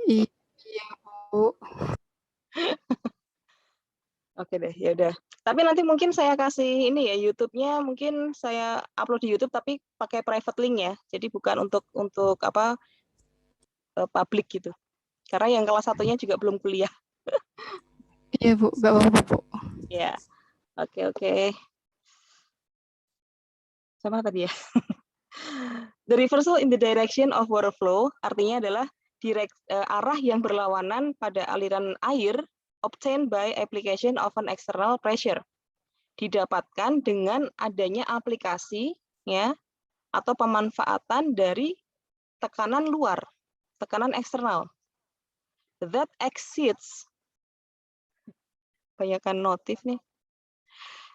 Iya, Bu. Oke deh, ya udah. Tapi nanti mungkin saya kasih ini ya, YouTube-nya mungkin saya upload di YouTube tapi pakai private link ya. Jadi bukan untuk apa publik gitu. Karena yang kelas satunya juga belum kuliah. Iya, Bu. Nggak apa-apa, Bu. Ya, oke. Sama tadi ya. The reversal in the direction of water flow artinya adalah arah yang berlawanan pada aliran air obtained by application of an external pressure. Didapatkan dengan adanya aplikasi ya atau pemanfaatan dari tekanan luar, tekanan eksternal. That exceeds, banyakkan notif nih,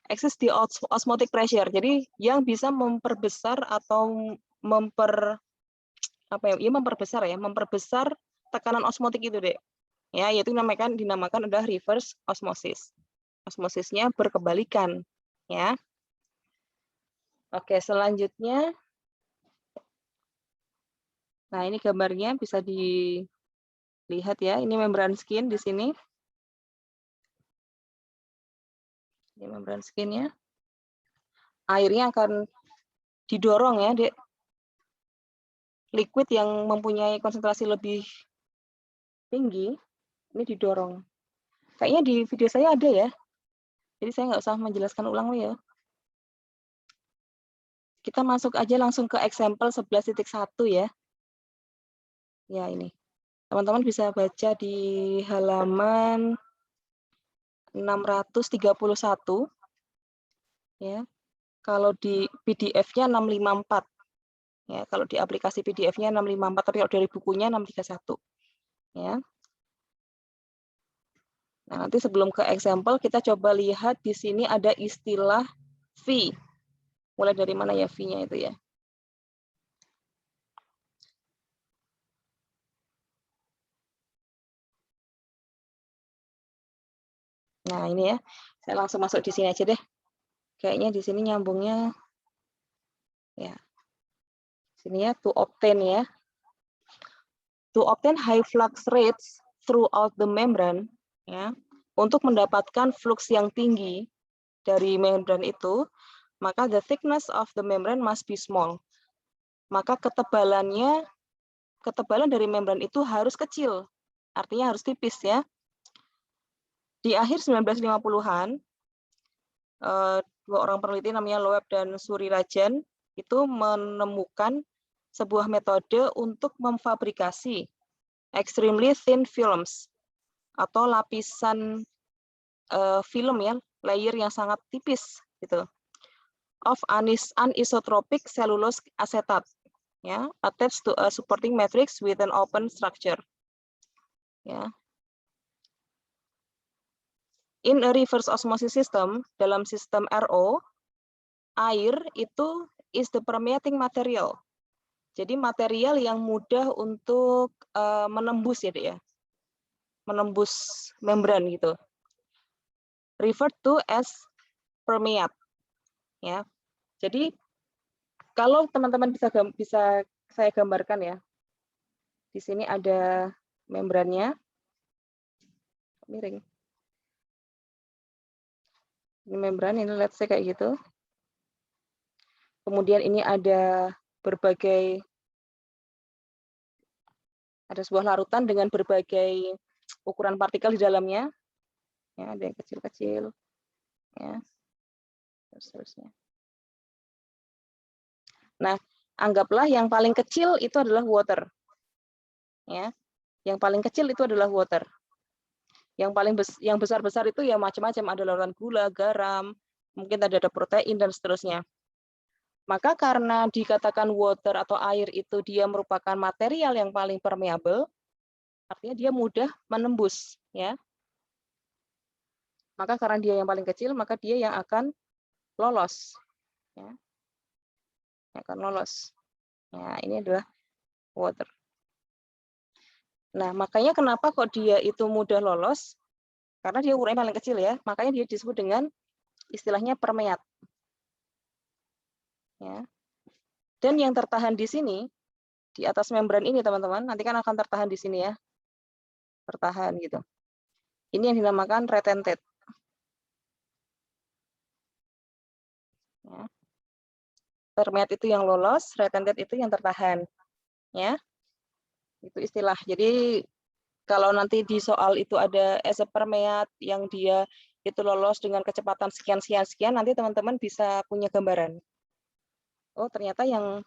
exceeds the osmotic pressure. Jadi yang bisa memperbesar atau memperbesar tekanan osmotik itu, Dek. Ya, yaitu dinamakan adalah reverse osmosis. Osmosisnya berkebalikan, ya. Oke, selanjutnya. Nah, ini gambarnya bisa dilihat ya. Ini membran skin di sini. Ini membran skinnya. Airnya akan didorong ya, Dek. Liquid yang mempunyai konsentrasi lebih tinggi, ini didorong. Kayaknya di video saya ada ya. Jadi saya nggak usah menjelaskan ulang ya. Kita masuk aja langsung ke example 11.1 ya. Ya ini. Teman-teman bisa baca di halaman 631. Ya. Kalau di PDF-nya 654. Ya, kalau di aplikasi PDF-nya 654, tapi kalau dari bukunya 631. Ya. Nah, nanti sebelum ke example kita coba lihat di sini ada istilah V. Mulai dari mana ya V-nya itu ya? Nah, ini ya. Saya langsung masuk di sini aja deh. Kayaknya di sini nyambungnya ya. Sini ya, to obtain ya. To obtain high flux rates throughout the membrane ya. Untuk mendapatkan flux yang tinggi dari membran itu, maka the thickness of the membrane must be small. Maka ketebalan dari membran itu harus kecil. Artinya harus tipis ya. Di akhir 1950-an, dua orang peneliti namanya Loeb dan Surirajan itu menemukan sebuah metode untuk memfabrikasi extremely thin films atau lapisan film ya, layer yang sangat tipis gitu, of anisotropic cellulose acetate ya, attached to a supporting matrix with an open structure ya. In a reverse osmosis system, dalam sistem RO, air itu is the permeating material. Jadi material yang mudah untuk menembus ya, Dek ya. Menembus membran gitu. Referred to as permeate. Ya. Jadi kalau teman-teman bisa saya gambarkan ya. Di sini ada membrannya. Miring. Ini membran, ini let's say kayak gitu. Kemudian ini ada sebuah larutan dengan berbagai ukuran partikel di dalamnya. Ya, ada yang kecil-kecil. Ya. Terus-terusnya. Nah, anggaplah yang paling kecil itu adalah water. Ya. Yang paling kecil itu adalah water. Yang besar-besar itu ya macam-macam, ada larutan gula, garam, mungkin ada protein dan seterusnya. Maka karena dikatakan water atau air itu dia merupakan material yang paling permeable, artinya dia mudah menembus, ya. Maka karena dia yang paling kecil, maka dia yang akan lolos, ya. Akan lolos. Ya, ini adalah water. Nah, makanya kenapa kok dia itu mudah lolos? Karena dia ukurannya paling kecil ya, makanya dia disebut dengan istilahnya permeat. Ya. Dan yang tertahan di sini, di atas membran ini teman-teman, nanti kan akan tertahan di sini ya. bertahan gitu. Ini yang dinamakan retentate. Ya. Permeate itu yang lolos, retentate itu yang tertahan. Ya, itu istilah. Jadi kalau nanti di soal itu ada as a permeate yang dia itu lolos dengan kecepatan sekian sekian sekian, nanti teman-teman bisa punya gambaran. Oh, ternyata yang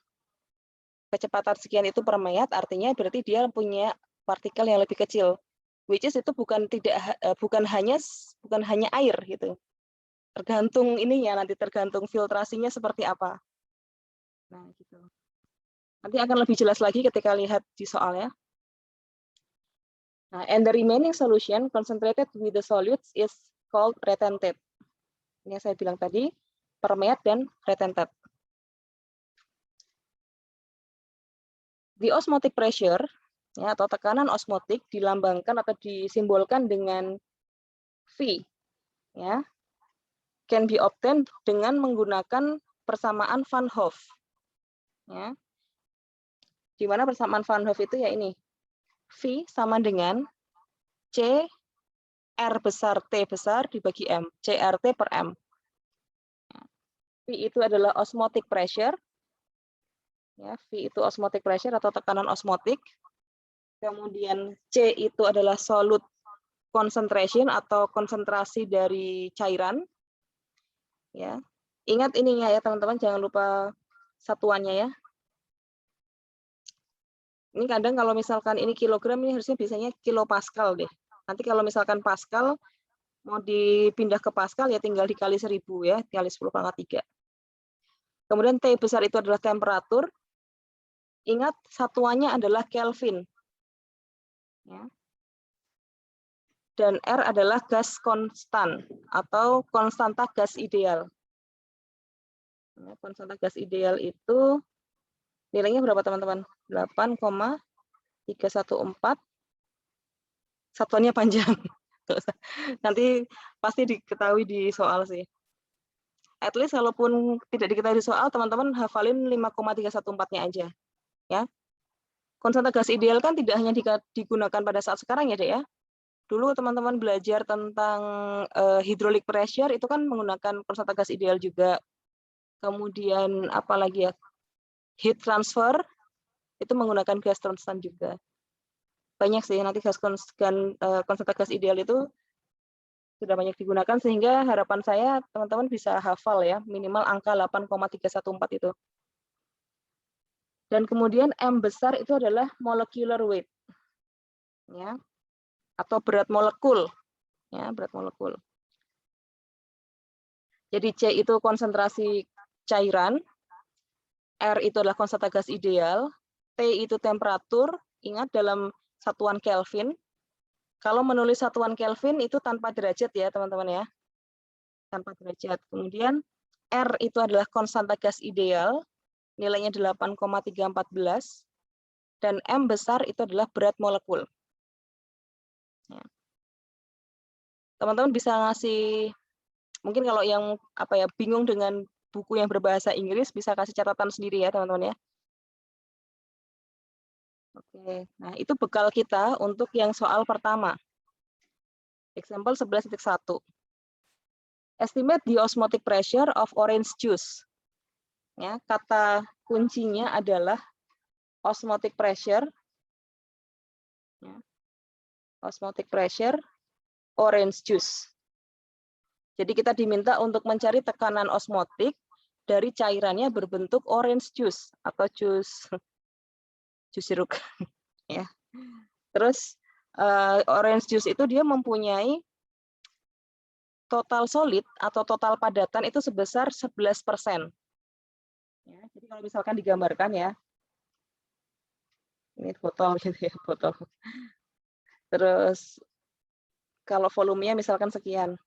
kecepatan sekian itu permeate, artinya berarti dia punya partikel yang lebih kecil. Which is itu bukan hanya air gitu. Tergantung ininya, nanti tergantung filtrasinya seperti apa. Nah, gitu. Nanti akan lebih jelas lagi ketika lihat di soalnya. Nah, and the remaining solution concentrated with the solutes is called retentate. Ini yang saya bilang tadi, permeate dan retentate. The osmotic pressure, ya, atau tekanan osmotik dilambangkan atau disimbolkan dengan V, ya, can be obtained dengan menggunakan persamaan Van Hoff. Ya. Di mana persamaan Van Hoff itu ya ini, V sama dengan C R besar T besar dibagi M, CRT per M. V itu adalah osmotic pressure, ya, V itu osmotic pressure atau tekanan osmotik. Kemudian C itu adalah solute concentration atau konsentrasi dari cairan. Ya, ingat ininya ya teman-teman, jangan lupa satuannya ya. Ini kadang kalau misalkan ini kilogram, ini harusnya biasanya kilopascal deh. Nanti kalau misalkan pascal mau dipindah ke pascal ya tinggal dikali 1000 ya, dikali 10 pangkat 3. Kemudian T besar itu adalah temperatur. Ingat satuannya adalah Kelvin. Ya. Dan R adalah gas konstan atau konstanta gas ideal. Ya, konstanta gas ideal itu nilainya berapa teman-teman? 8,314. Satuannya panjang. Nanti pasti diketahui di soal sih. At least kalaupun tidak diketahui di soal, teman-teman hafalin 5,314-nya aja. Ya. Konstanta gas ideal kan tidak hanya digunakan pada saat sekarang ya, Dek ya. Dulu teman-teman belajar tentang hydraulic pressure itu kan menggunakan konstanta gas ideal juga. Kemudian apalagi ya? Heat transfer itu menggunakan gas konstan juga. Banyak sih nanti konstanta gas ideal itu sudah banyak digunakan sehingga harapan saya teman-teman bisa hafal ya, minimal angka 8,314 itu. Dan kemudian M besar itu adalah molecular weight. Ya. Atau berat molekul. Ya, berat molekul. Jadi C itu konsentrasi cairan, R itu adalah konstanta gas ideal, T itu temperatur, ingat dalam satuan Kelvin. Kalau menulis satuan Kelvin itu tanpa derajat ya teman-teman ya. Tanpa derajat. Kemudian R itu adalah konstanta gas ideal, nilainya 8,314, dan M besar itu adalah berat molekul. Teman-teman bisa ngasih, mungkin kalau yang bingung dengan buku yang berbahasa Inggris bisa kasih catatan sendiri ya teman-teman ya. Oke, nah itu bekal kita untuk yang soal pertama. Example 11.1. Estimate the osmotic pressure of orange juice. Ya, kata kuncinya adalah osmotic pressure. Ya, osmotic pressure orange juice. Jadi kita diminta untuk mencari tekanan osmotik dari cairannya berbentuk orange juice atau jus jeruk. Ya. Terus orange juice itu dia mempunyai total solid atau total padatan itu sebesar 11%. Ya, jadi kalau misalkan digambarkan ya, ini botol gitu ya, botol. Terus kalau volumenya misalkan sekian.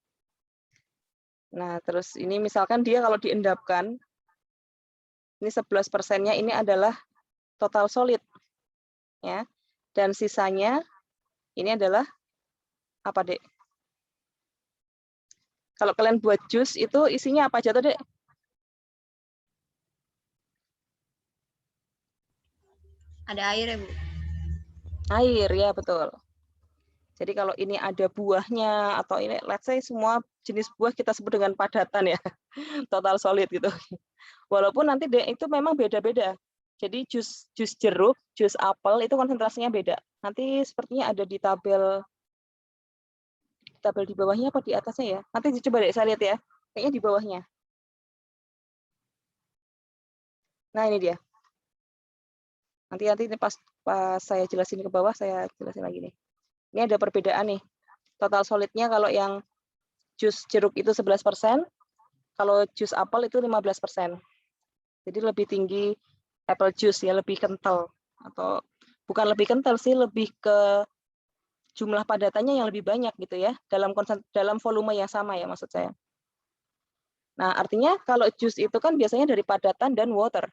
Nah, terus ini misalkan dia kalau diendapkan, ini 11%-nya ini adalah total solid. Ya. Dan sisanya ini adalah apa, Dek? Kalau kalian buat jus itu isinya apa aja tuh, Dek? Ada air ya, Bu? Air, ya betul. Jadi kalau ini ada buahnya atau ini let's say semua jenis buah kita sebut dengan padatan ya. Total solid gitu. Walaupun nanti itu memang beda-beda. Jadi jus jeruk, jus apel itu konsentrasinya beda. Nanti sepertinya ada di tabel di bawahnya apa di atasnya ya? Nanti coba deh saya lihat ya. Kayaknya di bawahnya. Nah, ini dia. Nanti pas saya jelasin ke bawah, saya jelasin lagi nih. Ini ada perbedaan nih. Total solidnya kalau yang jus jeruk itu 11%, kalau jus apel itu 15%. Jadi lebih tinggi apple juice ya, lebih kental. Atau bukan lebih kental sih, lebih ke jumlah padatannya yang lebih banyak gitu ya, dalam volume yang sama ya maksud saya. Nah, artinya kalau jus itu kan biasanya dari padatan dan water,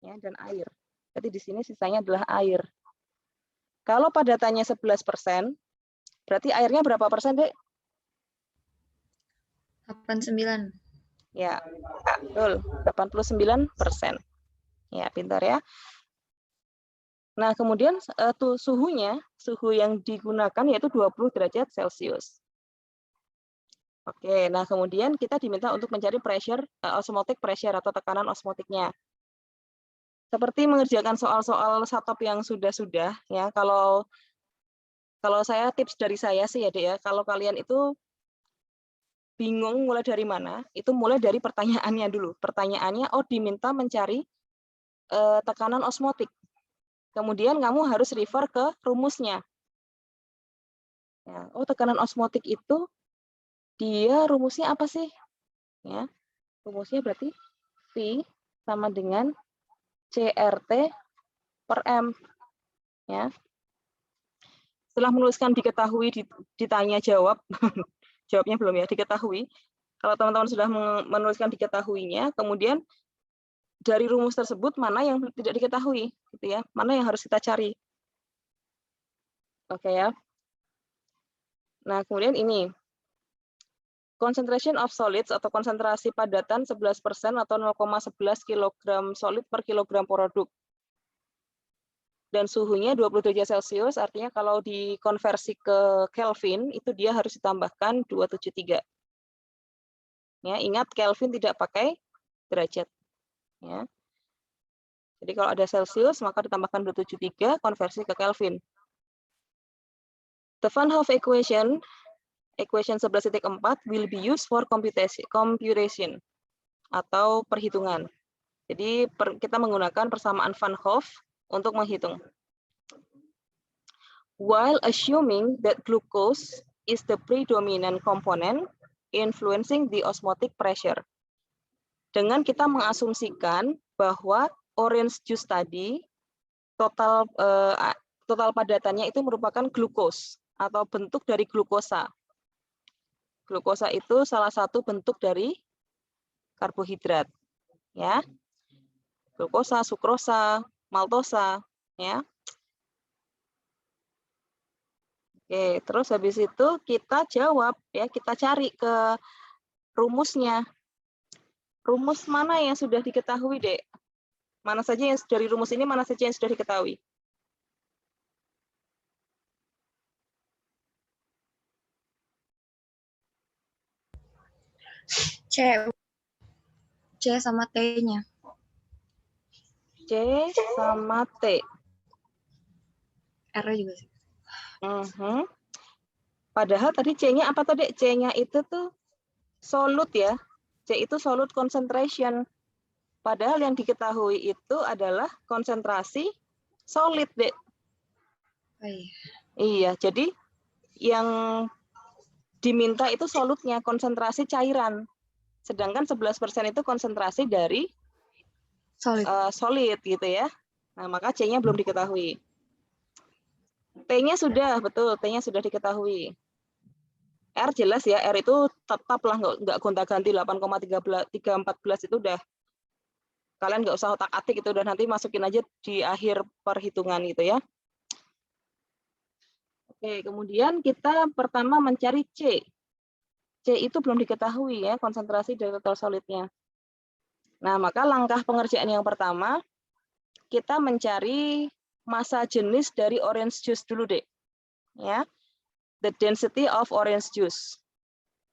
ya, dan air. Jadi di sini sisanya adalah air. Kalau padatannya 11%, berarti airnya berapa persen, Dek? 89. Ya, betul. 89%. Ya, pintar ya. Nah, kemudian suhu yang digunakan yaitu 20 derajat Celcius. Oke, nah kemudian kita diminta untuk mencari osmotic pressure atau tekanan osmotiknya. Seperti mengerjakan soal-soal satop yang sudah-sudah ya. Kalau saya tips dari saya sih ya, Dek ya, kalau kalian itu bingung mulai dari mana, itu mulai dari pertanyaannya dulu. Pertanyaannya, diminta mencari tekanan osmotik. Kemudian kamu harus refer ke rumusnya. Ya, tekanan osmotik itu dia rumusnya apa sih? Ya, rumusnya berarti V sama dengan CRT per M. Ya. Setelah menuliskan diketahui, ditanya jawab, jawabnya belum ya, diketahui. Kalau teman-teman sudah menuliskan diketahuinya, kemudian dari rumus tersebut mana yang tidak diketahui, gitu ya, mana yang harus kita cari. Oke ya. Nah, kemudian ini. Concentration of solids atau konsentrasi padatan 11% atau 0,11 kg solid per kilogram produk. Dan suhunya 20 derajat Celcius, artinya kalau dikonversi ke Kelvin, itu dia harus ditambahkan 273. Ya, ingat Kelvin tidak pakai derajat. Ya. Jadi kalau ada Celcius, maka ditambahkan 273, konversi ke Kelvin. The Van Hoff equation 11.4 will be used for computation atau perhitungan. Jadi kita menggunakan persamaan Van Hoff untuk menghitung. While assuming that glucose is the predominant component influencing the osmotic pressure. Dengan kita mengasumsikan bahwa orange juice tadi total padatannya itu merupakan glukos atau bentuk dari glukosa. Glukosa itu salah satu bentuk dari karbohidrat, ya. Glukosa, sukrosa, maltosa, ya. Oke, terus habis itu kita jawab, ya, kita cari ke rumusnya. Rumus mana yang sudah diketahui, Dek? Mana saja yang dari rumus ini, mana saja yang sudah diketahui? C sama T-nya. C sama T. R juga sih. Padahal tadi C-nya apa tadi? C-nya itu tuh solut ya. C itu solute concentration. Padahal yang diketahui itu adalah konsentrasi solid, Dek. Oh, iya. Iya, jadi yang diminta itu solutnya, konsentrasi cairan. Sedangkan 11% itu konsentrasi dari solid gitu ya. Nah, maka C-nya belum diketahui. T-nya sudah, betul, T-nya sudah diketahui. R jelas ya, R itu tetaplah nggak gonta-ganti 8,314 itu udah kalian nggak usah otak-atik, itu udah nanti masukin aja di akhir perhitungan gitu ya. Oke, kemudian kita pertama mencari C. C itu belum diketahui ya, konsentrasi dari total solidnya. Nah, maka langkah pengerjaan yang pertama, kita mencari massa jenis dari orange juice dulu, Dek. Ya. the density of orange juice.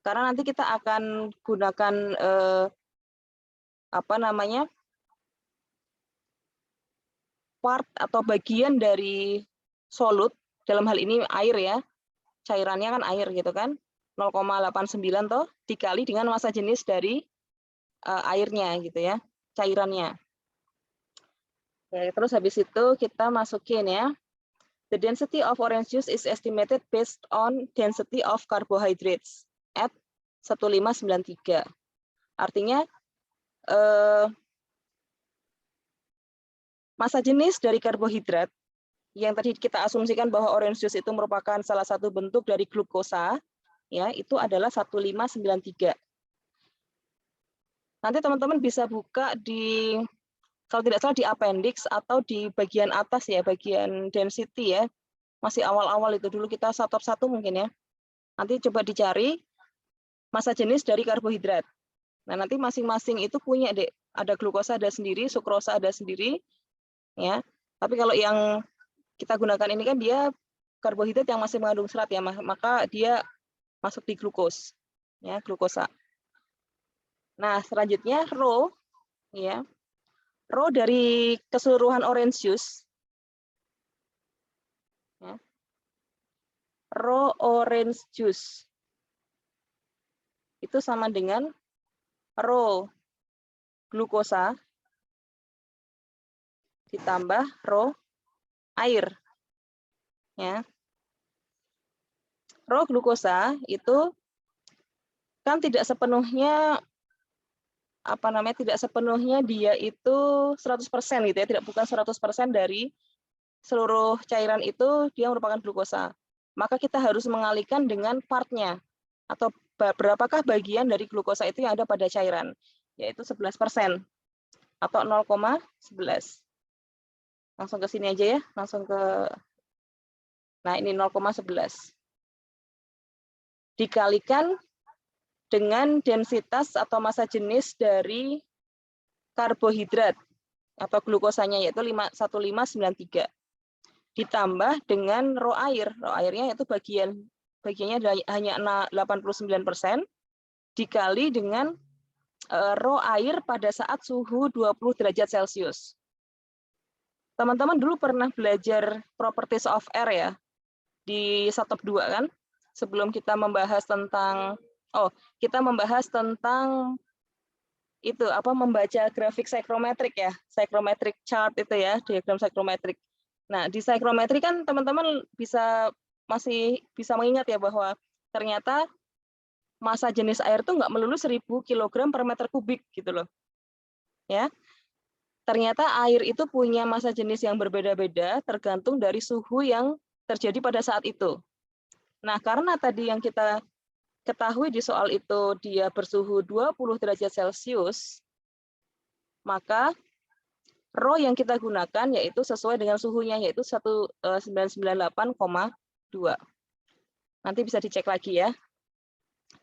Karena nanti kita akan gunakan part atau bagian dari solut, dalam hal ini air ya, cairannya kan air gitu kan, 0,89 toh dikali dengan massa jenis dari airnya gitu ya, cairannya. Oke, terus habis itu kita masukin ya, the density of orange juice is estimated based on density of carbohydrates at 1593. Artinya massa jenis dari karbohidrat yang tadi kita asumsikan bahwa orange juice itu merupakan salah satu bentuk dari glukosa, ya itu adalah 1593. Nanti teman-teman bisa buka di, kalau tidak salah di appendix atau di bagian atas ya, bagian density ya. Masih awal-awal itu dulu kita satu-satu mungkin ya. Nanti coba dicari massa jenis dari karbohidrat. Nah, nanti masing-masing itu punya deh, ada glukosa ada sendiri, sukrosa ada sendiri ya. Tapi kalau yang kita gunakan ini kan dia karbohidrat yang masih mengandung serat ya, maka dia masuk di glukos ya, glukosa. Nah, selanjutnya rho ya. Rho dari keseluruhan orange juice ya. Rho orange juice itu sama dengan rho glukosa ditambah rho air ya. Rho glukosa itu kan tidak sepenuhnya tidak sepenuhnya dia itu 100% gitu ya, bukan 100% dari seluruh cairan itu dia merupakan glukosa. Maka kita harus mengalihkan dengan partnya atau berapakah bagian dari glukosa itu yang ada pada cairan, yaitu 11% atau 0,11. Langsung ke sini aja ya, langsung ke, nah ini 0,11. Dikalikan dengan densitas atau massa jenis dari karbohidrat atau glukosanya yaitu 1593. Ditambah dengan rho air. Rho airnya itu bagiannya hanya 89% dikali dengan rho air pada saat suhu 20 derajat Celcius. Teman-teman dulu pernah belajar properties of air ya di Satop 2 kan? Sebelum kita membahas tentang itu membaca grafik psychrometric ya, psychrometric chart itu ya, diagram psychrometric. Nah, di psychrometric kan teman-teman masih bisa mengingat ya bahwa ternyata massa jenis air itu nggak melulu 1000 kg per meter kubik gitu loh. Ya. Ternyata air itu punya massa jenis yang berbeda-beda tergantung dari suhu yang terjadi pada saat itu. Nah, karena tadi yang kita ketahui di soal itu dia bersuhu 20 derajat Celcius, maka rho yang kita gunakan yaitu sesuai dengan suhunya yaitu 1998,2. Nanti bisa dicek lagi ya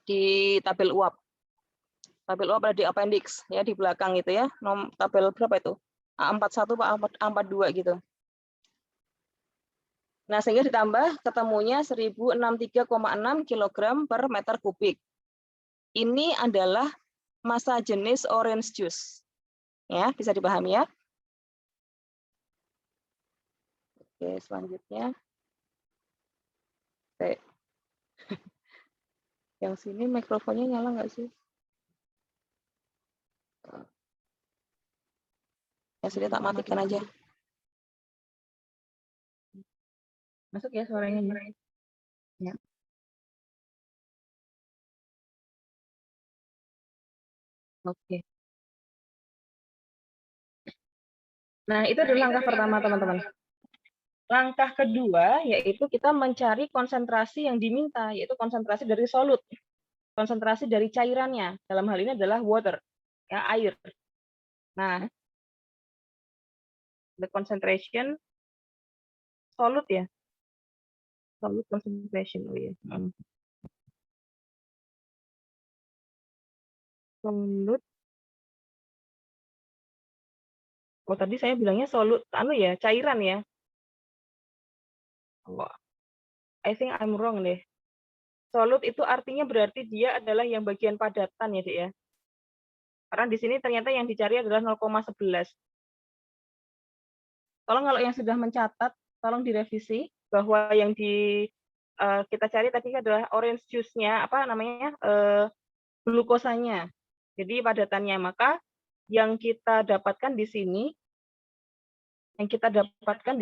di tabel uap. Tabel uap ada di appendix ya di belakang itu ya. Tabel berapa itu? A41 Pak A42 gitu. Nah, sehingga ditambah ketemunya 1063,6 kg per meter kubik. Ini adalah massa jenis orange juice. Ya, bisa dipahami ya. Oke, selanjutnya. Oke. Yang sini mikrofonnya nyala nggak sih? Yang sini tak matikan aja. Masuk ya suaranya. Ya. Oke. Nah, itu adalah langkah pertama, teman-teman. Langkah kedua yaitu kita mencari konsentrasi yang diminta, yaitu konsentrasi dari solut. Konsentrasi dari cairannya. Dalam hal ini adalah water, ya, air. Nah, the concentration solut ya. Solut concentration, oh ya. Solut. Oh, tadi saya bilangnya solut, cairan ya. Oh, I think I'm wrong deh. Solut itu artinya berarti dia adalah yang bagian padatan ya, Dek ya. Karena di sini ternyata yang dicari adalah 0,11. Tolong kalau yang sudah mencatat, tolong direvisi bahwa yang kita cari tadi adalah orange juice-nya, apa namanya, glukosanya. Jadi padatannya. Maka yang kita dapatkan di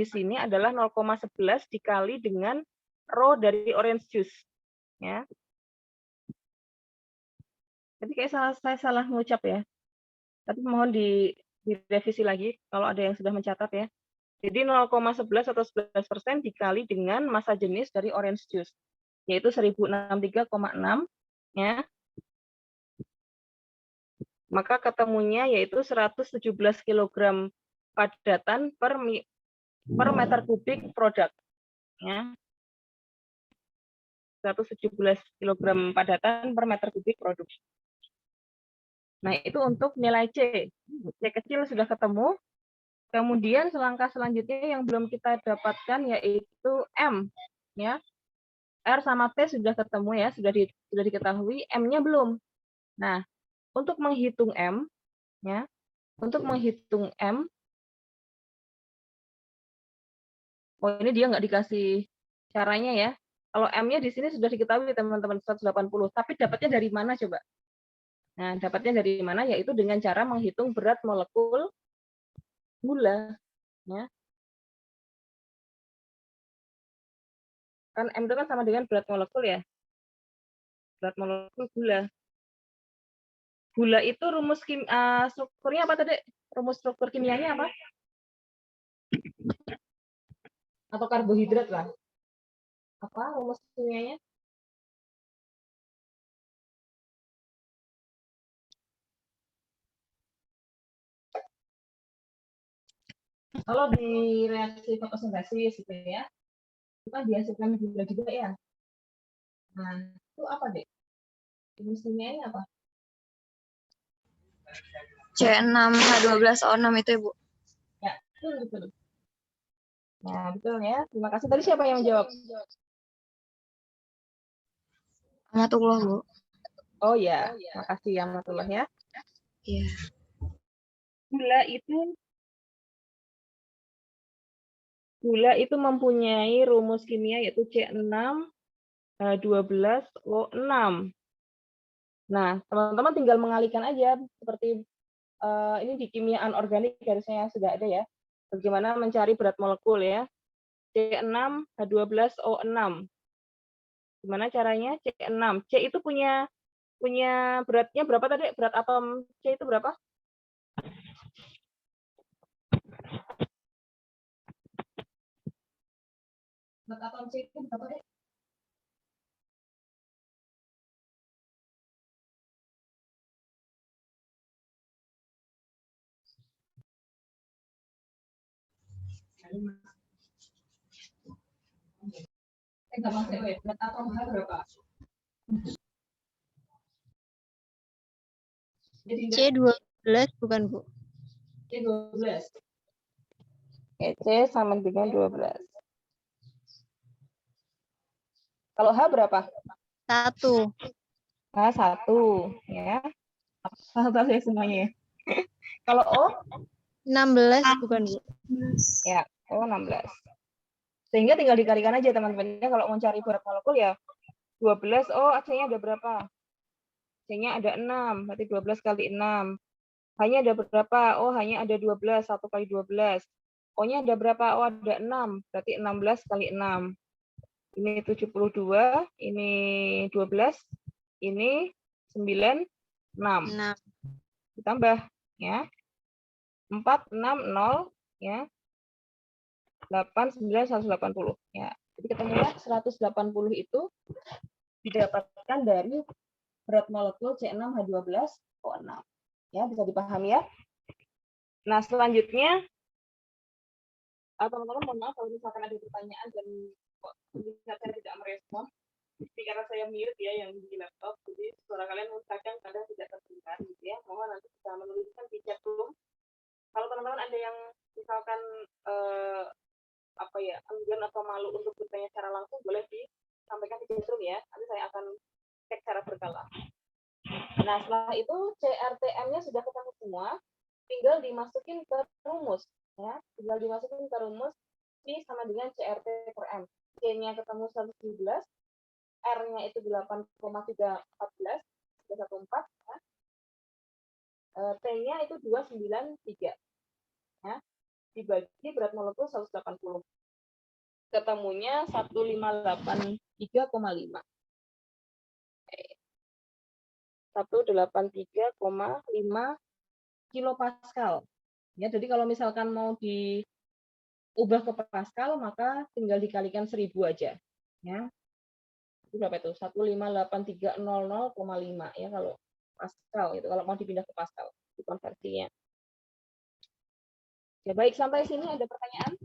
sini adalah 0,11 dikali dengan rho dari orange juice. Ya. Tapi kayak saya salah mengucap ya. Tapi mohon direvisi lagi kalau ada yang sudah mencatat ya. Jadi 0,11 atau 11% dikali dengan massa jenis dari orange juice, yaitu 1063,6 ya. Maka ketemunya yaitu 117 kg padatan per meter kubik produk ya. 117 kg padatan per meter kubik produk. Nah, itu untuk nilai C. C kecil sudah ketemu. Kemudian selangkah selanjutnya yang belum kita dapatkan yaitu M ya. R sama T sudah ketemu ya, sudah diketahui, M-nya belum. Nah, untuk menghitung M ya, oh ini dia nggak dikasih caranya ya. Kalau M-nya di sini sudah diketahui teman-teman 180, tapi dapatnya dari mana coba? Nah, dapatnya dari mana? Yaitu dengan cara menghitung berat molekul gula ya. Kan M itu kan sama dengan berat molekul ya. Berat molekul gula. Gula itu rumus strukturnya apa tadi? Rumus struktur kimianya apa? Atau karbohidrat lah. Apa rumus kimianya? Kalau di reaksi fotosintesis gitu ya, itu kan dihasilkan gula juga ya. Nah, itu apa deh? Rumus kimianya apa? C6H12O6 itu ya, Bu. Ya, betul. Nah, betul ya. Terima kasih. Tadi siapa yang menjawab? Amatullah, Bu. Oh ya, makasih ya Amatullah ya. Iya. Gula itu mempunyai rumus kimia yaitu C6H12O6. Nah, teman-teman tinggal mengalihkan aja seperti ini di kimia anorganik harusnya sudah ada ya. Bagaimana mencari berat molekul ya. C6H12O6. Gimana caranya? C6. C itu punya beratnya berapa tadi? Berat atom C itu berapa? Berat atom C itu berapa deh? Berat atom H berapa? C12 bukan, Bu? C12. C sama dengan 12. Kalau H berapa? 1. H1 ya. Hafal ya semuanya ya. Kalau O? 16 bukan, Bu? Ya, O 16. Sehingga tinggal dikalikan aja teman-teman. Kalau mau cari berat molekul ya 12, oh C-nya ada berapa? C-nya ada 6, berarti 12 kali 6. H-nya ada berapa? Oh, hanya ada 12, 1 kali 12. O-nya ada berapa? Oh, ada 6, berarti 16 kali 6. Ini 72, ini 12, ini 9, 6. 6. Ditambah ya. 4, 6, 0 ya. 8, 9, 180 ya. Jadi ketemulah 180 itu didapatkan dari berat molekul C6H12O6. Ya, bisa dipahami ya. Nah, selanjutnya teman-teman mohon maaf kalau misalkan ada pertanyaan dan saya tidak merespon. Jadi karena saya mute ya yang di laptop, jadi suara kalian kadang tidak terdengar gitu ya. Mohon nanti bisa menuliskan di chat room. Kalau teman-teman ada yang misalkan enggan atau malu untuk bertanya secara langsung, boleh disampaikan di chat room ya. Nanti saya akan cek secara berkala. Nah, setelah itu CRTM-nya sudah ketemu semua, tinggal dimasukin ke rumus. Ya, tinggal dimasukin ke rumus P sama dengan CRT per M. C-nya ketemu 117, R-nya itu 8,314, 314, ya. T-nya itu 293. Ya. Dibagi berat molekul 180. Ketemunya 1583,5. 183,5 kilopascal. Ya, jadi kalau misalkan mau diubah ke pascal, maka tinggal dikalikan 1000 aja. Ya. Itu berapa itu? 158.300,5 ya kalau pascal itu, kalau mau dipindah ke pascal di konversinya. Ya, baik, sampai sini ada pertanyaan?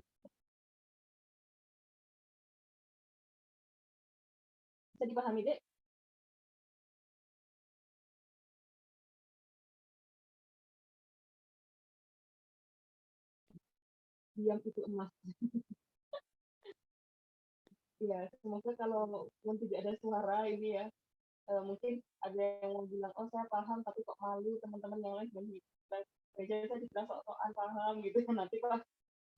Bisa dipahami, Dek? Diam itu emas. Ya, semoga kalau tidak ada suara ini ya, mungkin ada yang mau bilang, oh saya paham, tapi kok malu teman-teman yang lain belum belajar, saya dibilang sok-sokan paham gitu. Nanti pas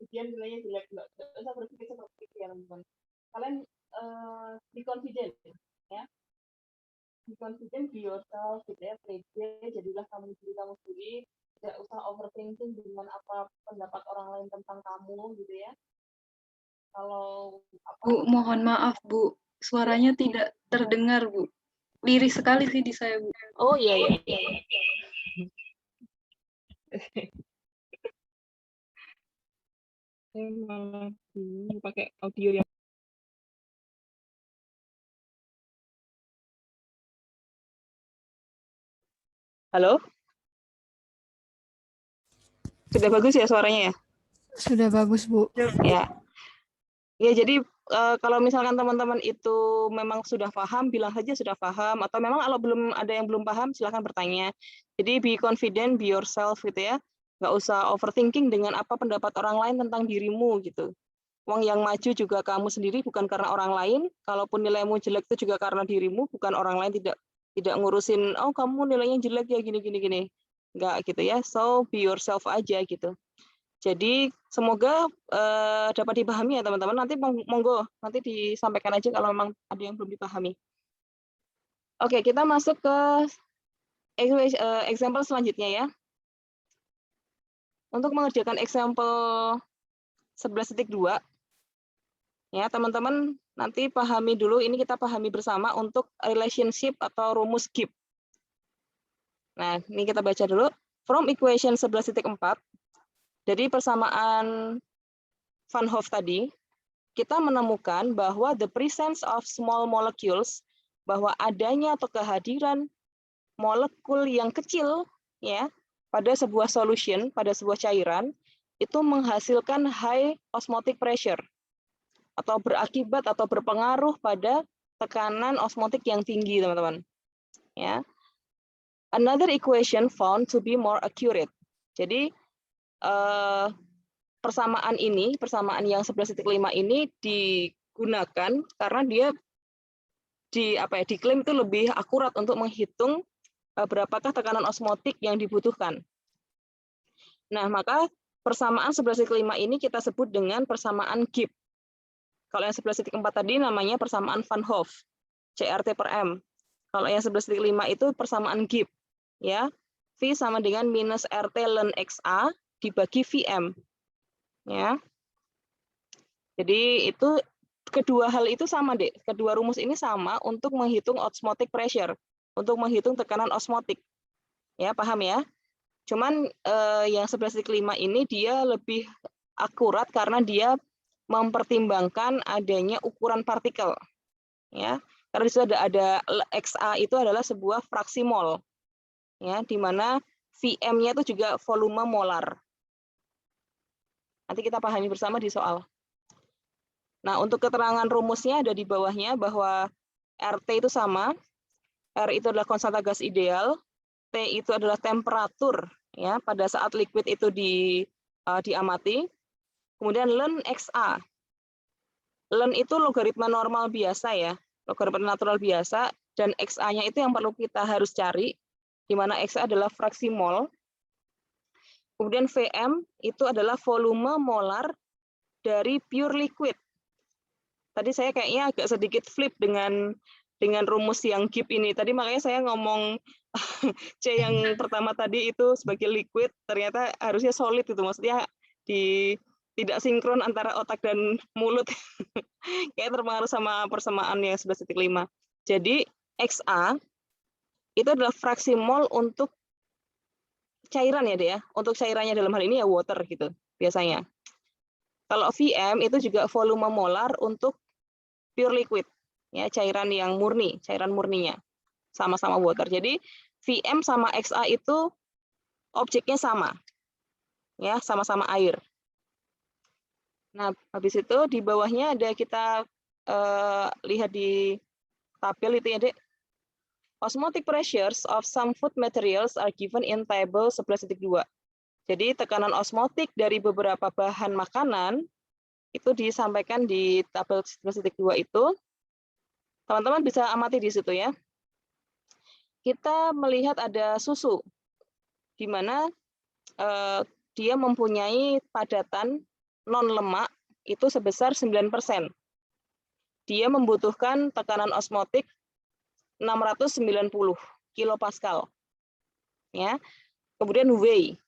ujian nilainya jelek, nggak usah berpikir seperti itu ya teman-teman. Kalian be confident ya, be confident, be yourself gitu ya, jadilah kamu sendiri, tidak usah overthinking dengan apa pendapat orang lain tentang kamu gitu ya. Kalau Bu, mohon maaf Bu, suaranya tidak terdengar Bu. Lirih sekali sih di saya Bu. Oh iya iya. Saya malah pakai audio yang. Halo? Sudah bagus ya suaranya ya? Sudah bagus, Bu. Ya. Ya, jadi kalau misalkan teman-teman itu memang sudah paham, bilang saja sudah paham, atau memang kalau belum ada yang belum paham, silahkan bertanya. Jadi be confident, be yourself gitu ya. Nggak usah overthinking dengan apa pendapat orang lain tentang dirimu gitu. Wong yang maju juga kamu sendiri, bukan karena orang lain. Kalaupun nilaimu jelek itu juga karena dirimu, bukan orang lain, tidak ngurusin, oh kamu nilainya jelek ya gini. Nggak gitu ya. So be yourself aja gitu. Jadi semoga dapat dipahami ya teman-teman. Nanti monggo nanti disampaikan aja kalau memang ada yang belum dipahami. Oke, kita masuk ke example selanjutnya ya. Untuk mengerjakan example 11.2 ya teman-teman, nanti pahami dulu, ini kita pahami bersama untuk relationship atau rumus Gibbs. Nah, ini kita baca dulu. From equation 11.4, dari persamaan Van Hoff tadi, kita menemukan bahwa the presence of small molecules, bahwa adanya atau kehadiran molekul yang kecil ya pada sebuah solution, pada sebuah cairan, itu menghasilkan high osmotic pressure atau berakibat atau berpengaruh pada tekanan osmotik yang tinggi, teman-teman. Ya. Another equation found to be more accurate. Jadi persamaan yang 11.5 ini digunakan karena dia diklaim itu lebih akurat untuk menghitung berapakah tekanan osmotik yang dibutuhkan. Nah, maka persamaan 11.5 ini kita sebut dengan persamaan Gibbs. Kalau yang 11.4 tadi namanya persamaan Van Hoff, CRT per M. Kalau yang 11.5 itu persamaan Gibbs, ya. V sama dengan minus RT ln XA dibagi VM. Ya. Jadi itu kedua hal itu sama, Dek. Kedua rumus ini sama untuk menghitung osmotic pressure, untuk menghitung tekanan osmotik. Ya, paham ya? Cuman yang 11.5 ini dia lebih akurat karena dia mempertimbangkan adanya ukuran partikel. Ya. Karena di situ ada XA itu adalah sebuah fraksi mol. Ya, di mana VM-nya itu juga volume molar. Nanti kita pahami bersama di soal. Nah, untuk keterangan rumusnya ada di bawahnya bahwa RT itu sama, R itu adalah konstanta gas ideal, T itu adalah temperatur ya pada saat liquid itu diamati. Kemudian ln XA. Ln itu logaritma normal biasa ya, logaritma natural biasa dan XA-nya itu yang perlu kita harus cari, di mana XA adalah fraksi mol. Kemudian VM itu adalah volume molar dari pure liquid. Tadi saya kayaknya agak sedikit flip dengan rumus yang GIP ini. Tadi makanya saya ngomong C yang pertama tadi itu sebagai liquid, ternyata harusnya solid itu, maksudnya tidak sinkron antara otak dan mulut. Kayak terpengaruh sama persamaan yang 11.5. Jadi XA itu adalah fraksi mol untuk cairan ya, Dek ya. Untuk cairannya dalam hal ini ya water gitu biasanya. Kalau VM itu juga volume molar untuk pure liquid, ya cairan yang murni, cairan murninya sama-sama water. Jadi VM sama XA itu objeknya sama, ya sama-sama air. Nah, habis itu di bawahnya ada kita lihat di tabel itu ya, Dek. Osmotic pressures of some food materials are given in table 11.2. Jadi tekanan osmotik dari beberapa bahan makanan itu disampaikan di tabel 11.2 itu. Teman-teman bisa amati di situ ya. Kita melihat ada susu, di mana dia mempunyai padatan non-lemak itu sebesar 9%. Dia membutuhkan tekanan osmotik 690 kilopascal. Ya. Kemudian whey.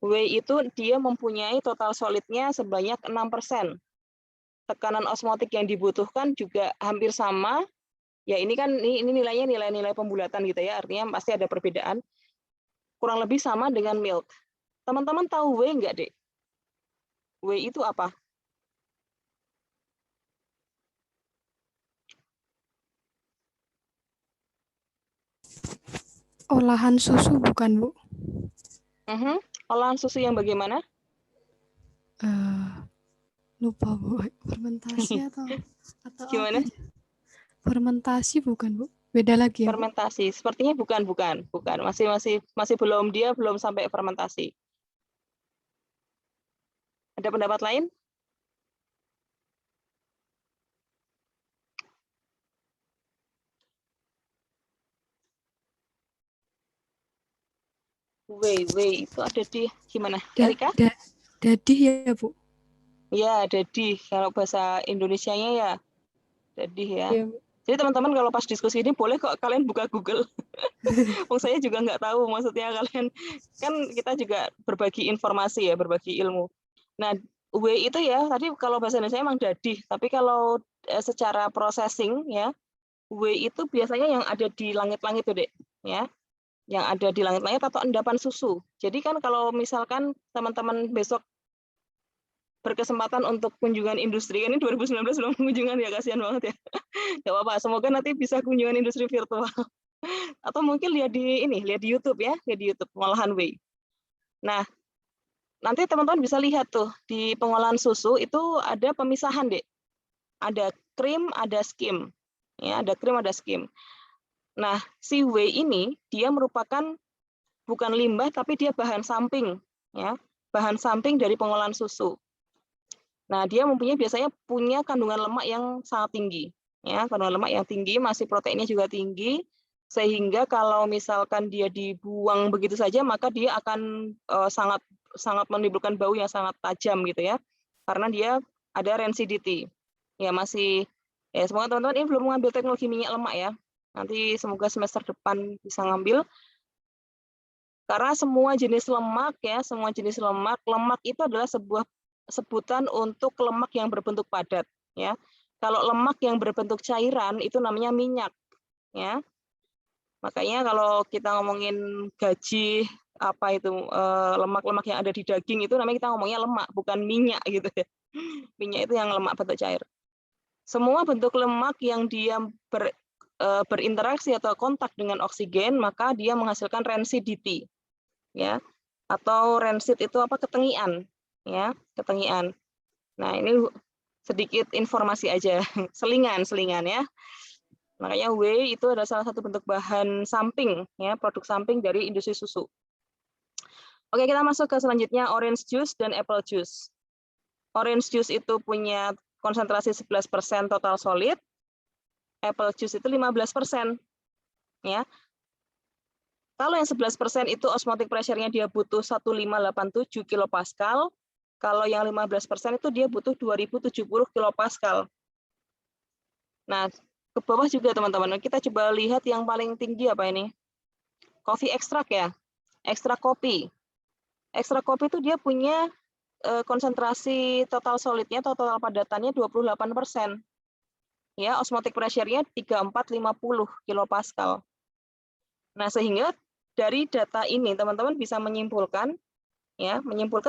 Whey itu dia mempunyai total solidnya sebanyak 6%. Tekanan osmotik yang dibutuhkan juga hampir sama. Ya ini kan ini nilainya nilai-nilai pembulatan gitu ya, artinya pasti ada perbedaan. Kurang lebih sama dengan milk. Teman-teman tahu whey enggak, Dek? Whey itu apa? Olahan susu bukan, Bu? Olahan susu yang bagaimana? Lupa, Bu. Fermentasi atau Gimana? apa? Fermentasi bukan, Bu? Beda lagi ya, Bu? Fermentasi. Sepertinya bukan. Masih belum sampai fermentasi. Ada pendapat lain? Whey itu ada di gimana? Erika? Dadih ya, Bu? Ya, dadih. Kalau bahasa Indonesianya ya dadih ya. Iya, Bu. Jadi teman-teman kalau pas diskusi ini boleh kok kalian buka Google. Saya juga nggak tahu, maksudnya kalian kan kita juga berbagi informasi ya, berbagi ilmu. Nah, whey itu ya tadi kalau bahasa Indonesia emang dadih, tapi kalau secara processing ya, whey itu biasanya yang ada di langit-langit tuh, Dek, ya. Yang ada di langit-langit atau endapan susu. Jadi kan kalau misalkan teman-teman besok berkesempatan untuk kunjungan industri, ini 2019 belum kunjungan ya, kasihan banget ya. Nggak apa-apa, semoga nanti bisa kunjungan industri virtual. Atau mungkin lihat di YouTube ya, lihat di YouTube pengolahan whey. Nah, nanti teman-teman bisa lihat tuh di pengolahan susu itu ada pemisahan, Dek. Ada krim, ada skim. Ya, ada krim, ada skim. Nah, si whey ini dia merupakan bukan limbah tapi dia bahan samping, ya. Bahan samping dari pengolahan susu. Nah, dia biasanya punya kandungan lemak yang sangat tinggi, ya, kandungan lemak yang tinggi, masih proteinnya juga tinggi, sehingga kalau misalkan dia dibuang begitu saja, maka dia akan sangat menimbulkan bau yang sangat tajam gitu ya, karena dia ada rancidity. Ya masih, ya semoga teman-teman ini belum mengambil teknologi minyak lemak ya, nanti semoga semester depan bisa ngambil. Karena semua jenis lemak ya, lemak itu adalah sebuah sebutan untuk lemak yang berbentuk padat ya. Kalau lemak yang berbentuk cairan itu namanya minyak ya. Makanya kalau kita ngomongin gaji apa itu lemak-lemak yang ada di daging itu namanya kita ngomongnya lemak, bukan minyak gitu ya. Minyak itu yang lemak bentuk cair. Semua bentuk lemak yang dia berinteraksi atau kontak dengan oksigen maka dia menghasilkan rancidity ya. Atau rancid itu apa? Ketengian ya, ketengian. Nah, ini sedikit informasi aja, selingan ya. Makanya whey itu adalah salah satu bentuk bahan samping ya, produk samping dari industri susu. Oke, kita masuk ke selanjutnya orange juice dan apple juice. Orange juice itu punya konsentrasi 11% total solid. Apple juice itu 15%. Ya. Kalau yang 11% itu osmotic pressure-nya dia butuh 1587 kilopascal. Kalau yang 15% itu dia butuh 2070 kilopascal. Nah, ke bawah juga teman-teman. Kita coba lihat yang paling tinggi apa ini? Coffee extract ya. Ekstrak kopi. Ekstrak kopi itu dia punya konsentrasi total solidnya atau total padatannya 28%. Ya, osmotic pressure-nya 3450 kilopascal. Nah, sehingga dari data ini teman-teman bisa menyimpulkan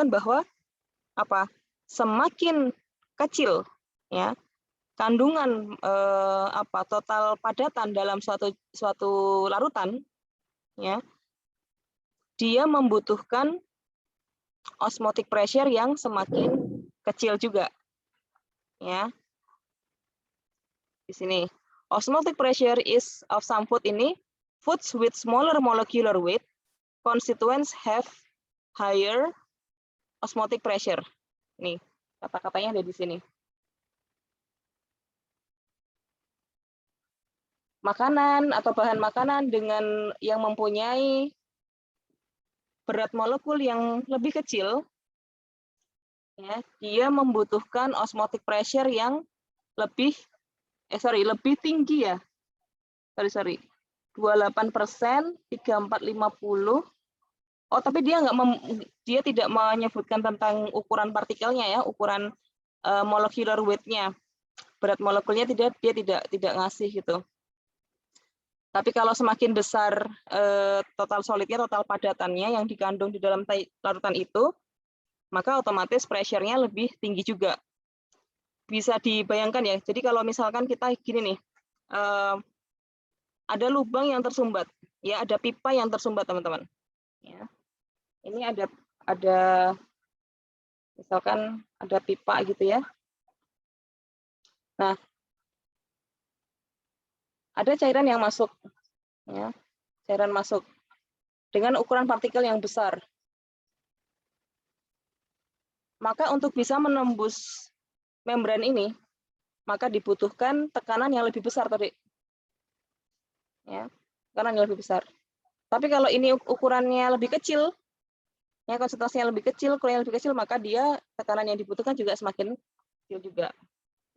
bahwa apa? Semakin kecil ya kandungan total padatan dalam suatu larutan ya, dia membutuhkan osmotic pressure yang semakin kecil juga ya. Di sini osmotic pressure is of some food ini foods with smaller molecular weight constituents have higher osmotic pressure. Nih, kata-katanya ada di sini. Makanan atau bahan makanan dengan yang mempunyai berat molekul yang lebih kecil, ya, dia membutuhkan osmotic pressure yang lebih tinggi ya. 28%, 3450. Oh, tapi dia tidak menyebutkan tentang ukuran partikelnya ya, ukuran molecular weight-nya. Berat molekulnya dia tidak ngasih gitu. Tapi kalau semakin besar total solidnya, total padatannya yang dikandung di dalam larutan itu, maka otomatis pressure-nya lebih tinggi juga. Bisa dibayangkan ya. Jadi kalau misalkan kita gini nih, ada lubang yang tersumbat, ya ada pipa yang tersumbat teman-teman. Ya. Ini ada misalkan ada pipa gitu ya. Nah, ada cairan yang masuk, ya, cairan masuk dengan ukuran partikel yang besar. Maka untuk bisa menembus membran ini, maka dibutuhkan tekanan yang lebih besar tadi. Ya, tekanan yang lebih besar. Tapi kalau ini ukurannya lebih kecil, ya konsentrasinya lebih kecil, ukurannya lebih kecil, maka dia tekanan yang dibutuhkan juga semakin kecil juga.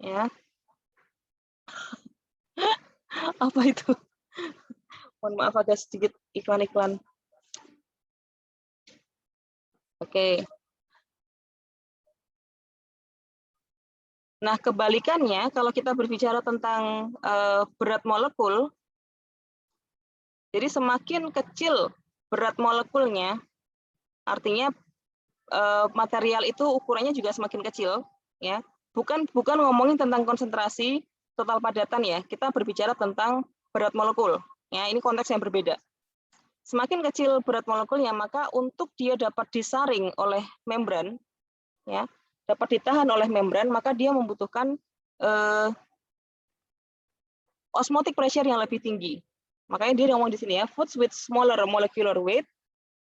Ya. Apa itu? Mohon maaf agak sedikit iklan-iklan. Oke. Nah, kebalikannya kalau kita berbicara tentang berat molekul, jadi semakin kecil berat molekulnya, artinya material itu ukurannya juga semakin kecil, ya. Bukan ngomongin tentang konsentrasi total padatan ya, kita berbicara tentang berat molekul. Ya, ini konteks yang berbeda. Semakin kecil berat molekulnya, maka untuk dia dapat disaring oleh membran, ya, dapat ditahan oleh membran, maka dia membutuhkan osmotic pressure yang lebih tinggi. Makanya dia ngomong di sini ya, foods with smaller molecular weight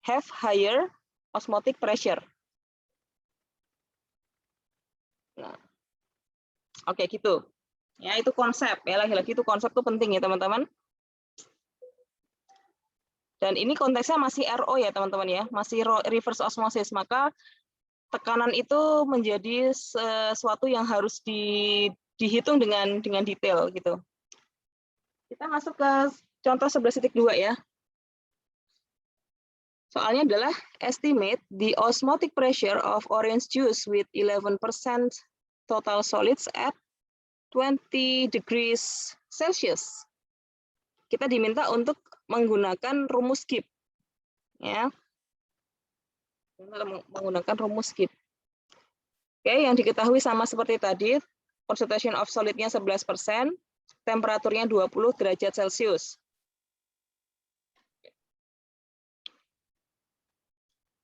have higher osmotic pressure. Nah, oke gitu. Ya, itu konsep. Ya, lagi-lagi itu konsep itu penting ya, teman-teman. Dan ini konteksnya masih RO ya, teman-teman ya, masih reverse osmosis. Maka tekanan itu menjadi sesuatu yang harus dihitung dengan detail gitu. Kita masuk ke contoh 11.2 ya. Soalnya adalah estimate the osmotic pressure of orange juice with 11% total solids at 20 degrees Celsius. Kita diminta untuk menggunakan rumus Gibbs. Ya. Menggunakan rumus Gibbs. Oke, yang diketahui sama seperti tadi, concentration of solidnya 11%, temperaturnya 20 derajat Celcius.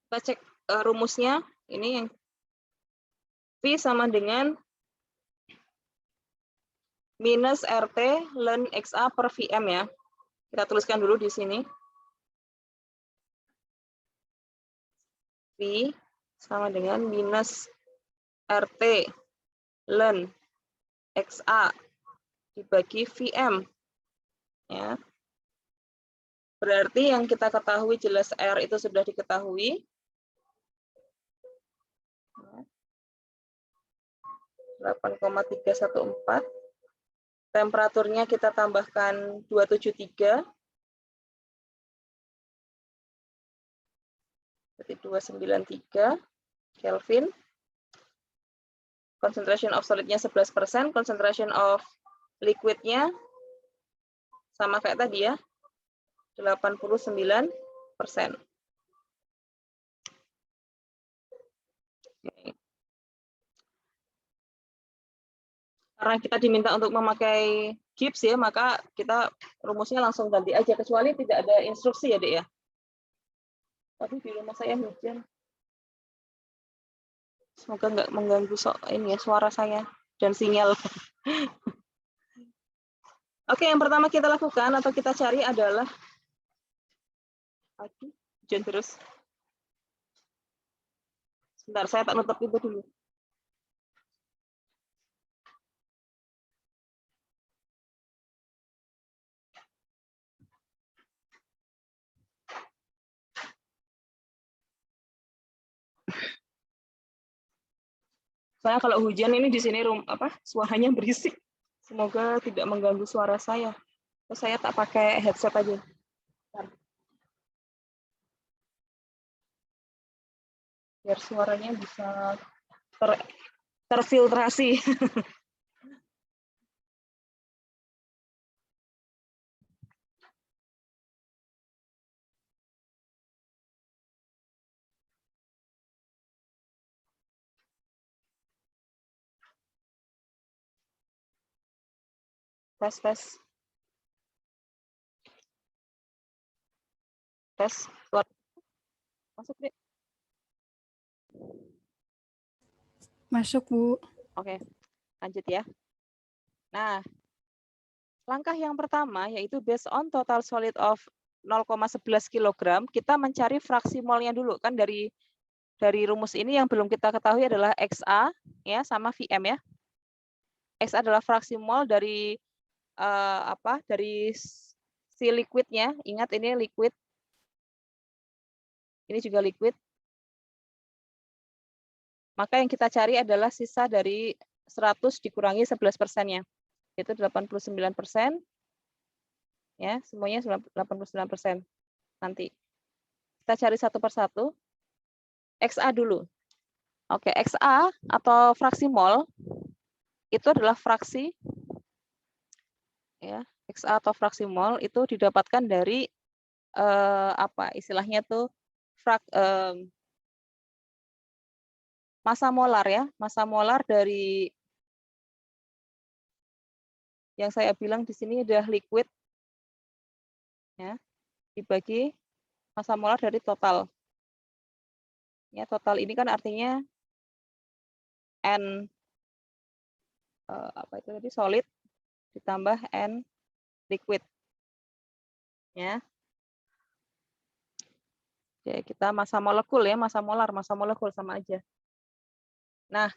Kita cek rumusnya, ini yang V sama dengan minus RT ln XA per VM ya. Kita tuliskan dulu di sini. V sama dengan minus RT ln XA dibagi VM. Ya. Berarti yang kita ketahui jelas R itu sudah diketahui. 8,314. Temperaturnya kita tambahkan 273. Berarti 293 Kelvin. Concentration of solidnya 11%, concentration of liquidnya sama kayak tadi ya, 89%. Karena kita diminta untuk memakai gips ya, maka kita rumusnya langsung ganti aja, kecuali tidak ada instruksi ya, Dek ya. Tapi di rumah saya hujan. Semoga nggak mengganggu ini ya, suara saya dan sinyal. Oke, yang pertama kita lakukan atau kita cari adalah hujan terus. Sebentar, saya tak nutup itu dulu. Soalnya kalau hujan ini di sini suaranya berisik. Semoga tidak mengganggu suara saya. Terus saya tak pakai headset aja. Biar suaranya bisa terfiltrasi. Tes. Suara masuk, Dek. Masuk, Bu. Oke, lanjut ya. Nah, langkah yang pertama yaitu based on total solid of 0,11 kg, kita mencari fraksi molnya dulu. Kan dari rumus ini yang belum kita ketahui adalah XA ya sama VM ya. XA adalah fraksi mol dari dari si liquidnya. Ingat ini liquid. Ini juga liquid. Maka yang kita cari adalah sisa dari 100 dikurangi 11%-nya. Itu 89%. Ya, semuanya 89%. Nanti kita cari satu persatu. XA dulu. Oke, XA atau fraksi mol itu adalah fraksi ya, XA atau fraksi mol itu didapatkan dari istilahnya tuh massa molar ya, massa molar dari yang saya bilang di sini adalah liquid ya, dibagi massa molar dari total. Ya, total ini kan artinya N itu tadi solid ditambah N liquid. Ya. Oke, kita massa molekul ya, massa molar, massa molekul sama aja. Nah,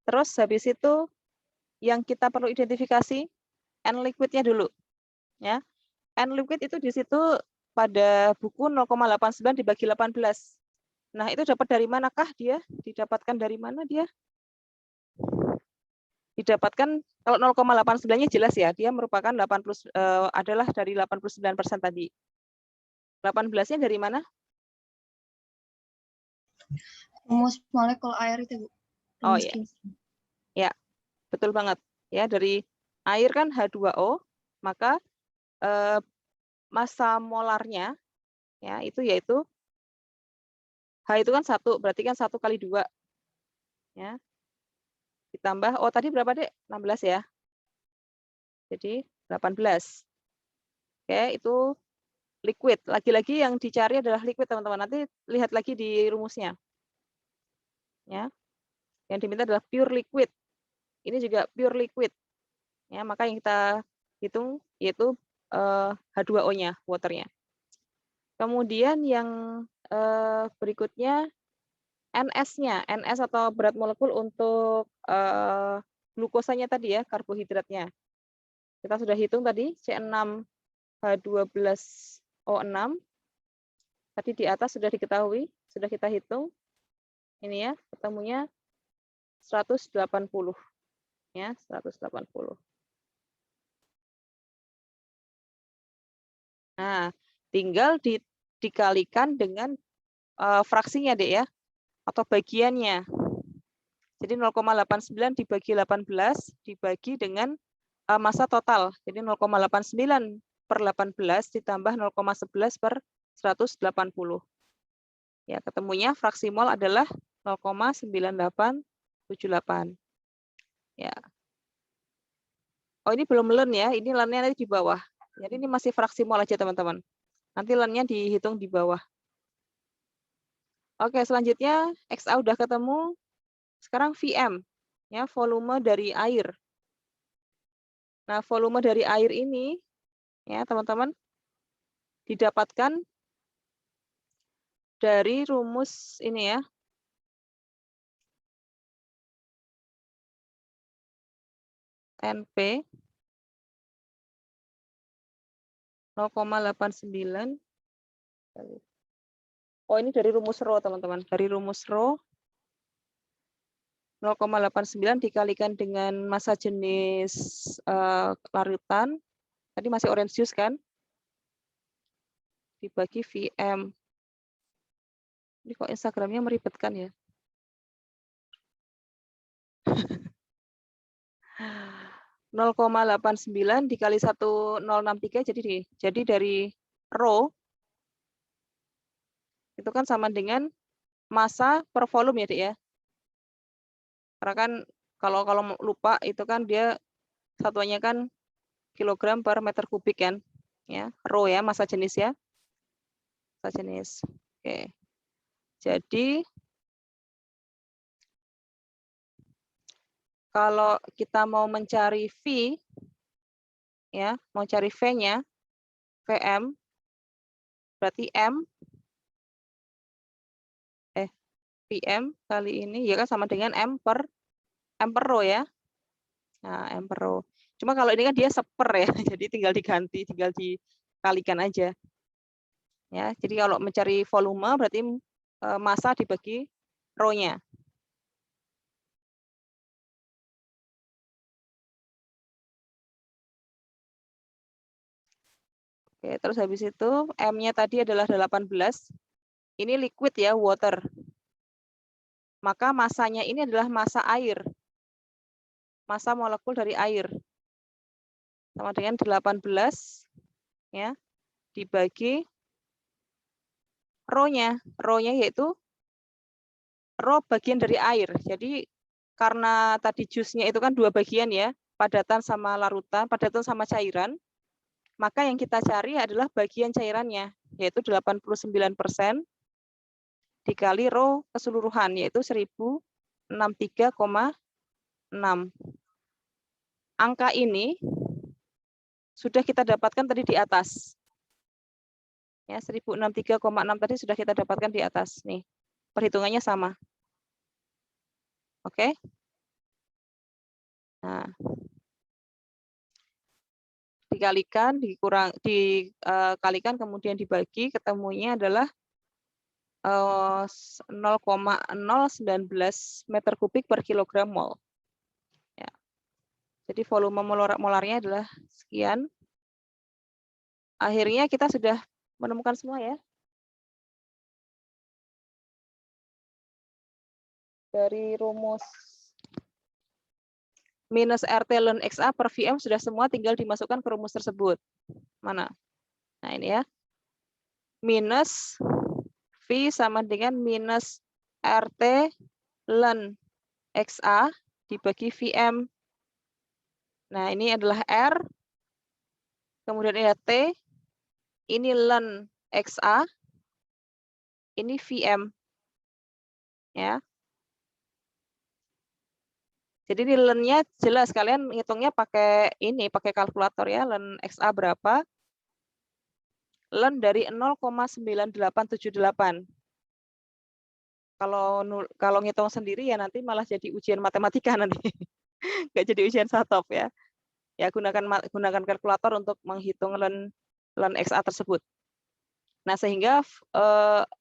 terus habis itu yang kita perlu identifikasi N liquidnya dulu. Ya. N liquid itu di situ pada buku 0,89 dibagi 18. Nah, itu dapat dari manakah dia? Didapatkan dari mana dia? Didapatkan kalau 0,89-nya jelas ya, dia merupakan adalah dari 89% tadi. 18-nya dari mana? Rumus molekul air itu, Bu. Oh iya. Ya, betul banget. Ya, dari air kan H2O, maka massa molarnya ya itu yaitu H itu kan 1, berarti kan 1 kali 2. Ya. Ditambah, tadi berapa, Dek? 16 ya. Jadi 18. Oke, itu liquid. Lagi-lagi yang dicari adalah liquid, teman-teman. Nanti lihat lagi di rumusnya. Ya. Yang diminta adalah pure liquid. Ini juga pure liquid. Ya, maka yang kita hitung yaitu H2O-nya, waternya. Kemudian yang berikutnya NS-nya, NS atau berat molekul untuk glukosanya tadi ya, karbohidratnya. Kita sudah hitung tadi C6H12 O6. Tadi di atas sudah diketahui, sudah kita hitung. Ini ya, ketemunya 180. Ya, 180. Nah, tinggal dikalikan dengan fraksinya, Dek ya, atau bagiannya. Jadi 0,89 dibagi 18 dibagi dengan massa total. Jadi 0,89 per 18 ditambah 0,11 per 180. Ya, ketemunya fraksi mol adalah 0,9878. Ya. Oh, ini belum len ya, ini lennya nanti di bawah. Jadi ini masih fraksi mol aja, teman-teman. Nanti lennya dihitung di bawah. Oke, selanjutnya XA udah ketemu. Sekarang VM, ya, volume dari air. Nah, volume dari air ini, ya teman-teman, didapatkan dari rumus ini ya. NP 0,89. Oh, ini dari rumus rho, teman-teman. Dari rumus rho 0,89 dikalikan dengan massa jenis larutan. Tadi masih orange juice kan? Dibagi VM. Ini kok Instagramnya meribetkan ya? 0,89 dikali 1063 jadi dari rho itu kan sama dengan massa per volume ya, Dek ya. Karena kan kalau lupa itu kan dia satuannya kan kilogram per meter kubik kan. Ya, rho ya, massa jenis ya. Massa jenis. Oke. Jadi kalau kita mau mencari V, ya, mau cari V-nya, VM, berarti VM kali ini, ya kan sama dengan M per rho ya. Nah, M per rho. Cuma kalau ini kan dia seper ya, jadi tinggal diganti, tinggal dikalikan aja. Ya, jadi kalau mencari volume berarti massa dibagi rho-nya. Oke, terus habis itu M-nya tadi adalah 18. Ini liquid ya, water. Maka massanya ini adalah massa air. Massa molekul dari air. Sama dengan 18 ya, dibagi rho-nya. Rho-nya yaitu rho bagian dari air. Jadi karena tadi jusnya itu kan dua bagian ya, padatan sama larutan, padatan sama cairan. Maka yang kita cari adalah bagian cairannya, yaitu 89% dikali rho keseluruhan, yaitu 1063,6. Angka ini sudah kita dapatkan tadi di atas. Ya, 1063,6 tadi sudah kita dapatkan di atas. Nih, perhitungannya sama. Oke? Nah, dikalikan kemudian dibagi, ketemunya adalah 0,019 meter kubik per kilogram mol. Ya. Jadi volume molarnya adalah sekian. Akhirnya kita sudah menemukan semua ya. Dari rumus minus RT ln XA per VM sudah semua, tinggal dimasukkan ke rumus tersebut. Mana? Nah ini ya. Minus V sama dengan minus RT ln XA dibagi VM. Nah ini adalah R, kemudian ini T, ini ln XA, ini VM. Ya. Jadi ini ln-nya jelas, kalian hitungnya pakai kalkulator ya, ln XA berapa? Ln dari 0,9878. Kalau ngitung sendiri ya nanti malah jadi ujian matematika nanti. Nggak jadi ujian satop ya. Ya gunakan kalkulator untuk menghitung ln XA tersebut. Nah, sehingga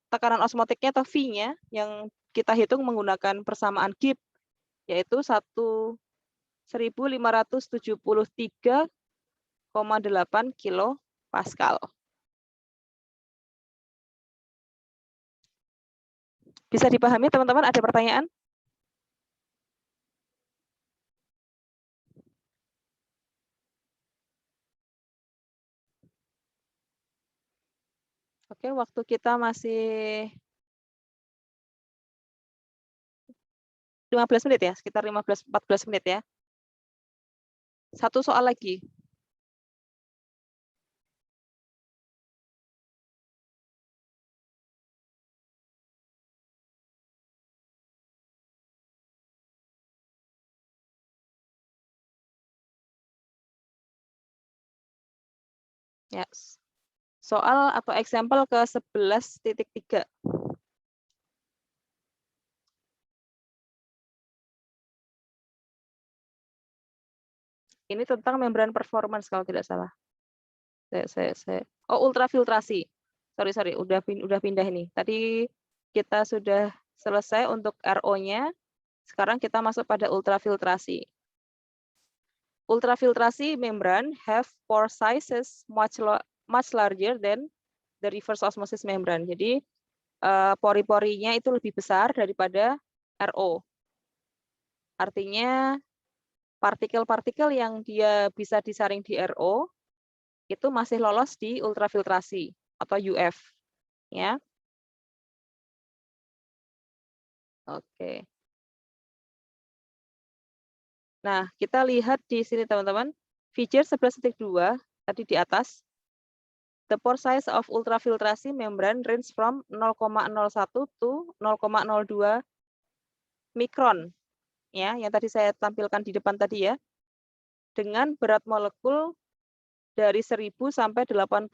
tekanan osmotiknya atau V-nya yang kita hitung menggunakan persamaan Gibbs, yaitu 1573,8 kilopascal. Bisa dipahami teman-teman? Ada pertanyaan? Oke, waktu kita masih 15 menit ya, sekitar 15-14 menit ya. Satu soal lagi. Yes. Soal atau example ke 11.3. Ini tentang membran performance kalau tidak salah. Oh, ultrafiltrasi. Sorry, udah pindah ini. Tadi kita sudah selesai untuk RO-nya. Sekarang kita masuk pada ultrafiltrasi. Ultrafiltrasi membran have pore sizes much larger than the reverse osmosis membran. Jadi pori-porinya itu lebih besar daripada RO. Artinya partikel-partikel yang dia bisa disaring di RO itu masih lolos di ultrafiltrasi atau UF, ya. Oke. Nah, kita lihat di sini teman-teman, figure 11.2 tadi di atas. The pore size of ultrafiltrasi membran range from 0,01 to 0,02 mikron. Ya, yang tadi saya tampilkan di depan tadi ya. Dengan berat molekul dari 1000 sampai 80.000.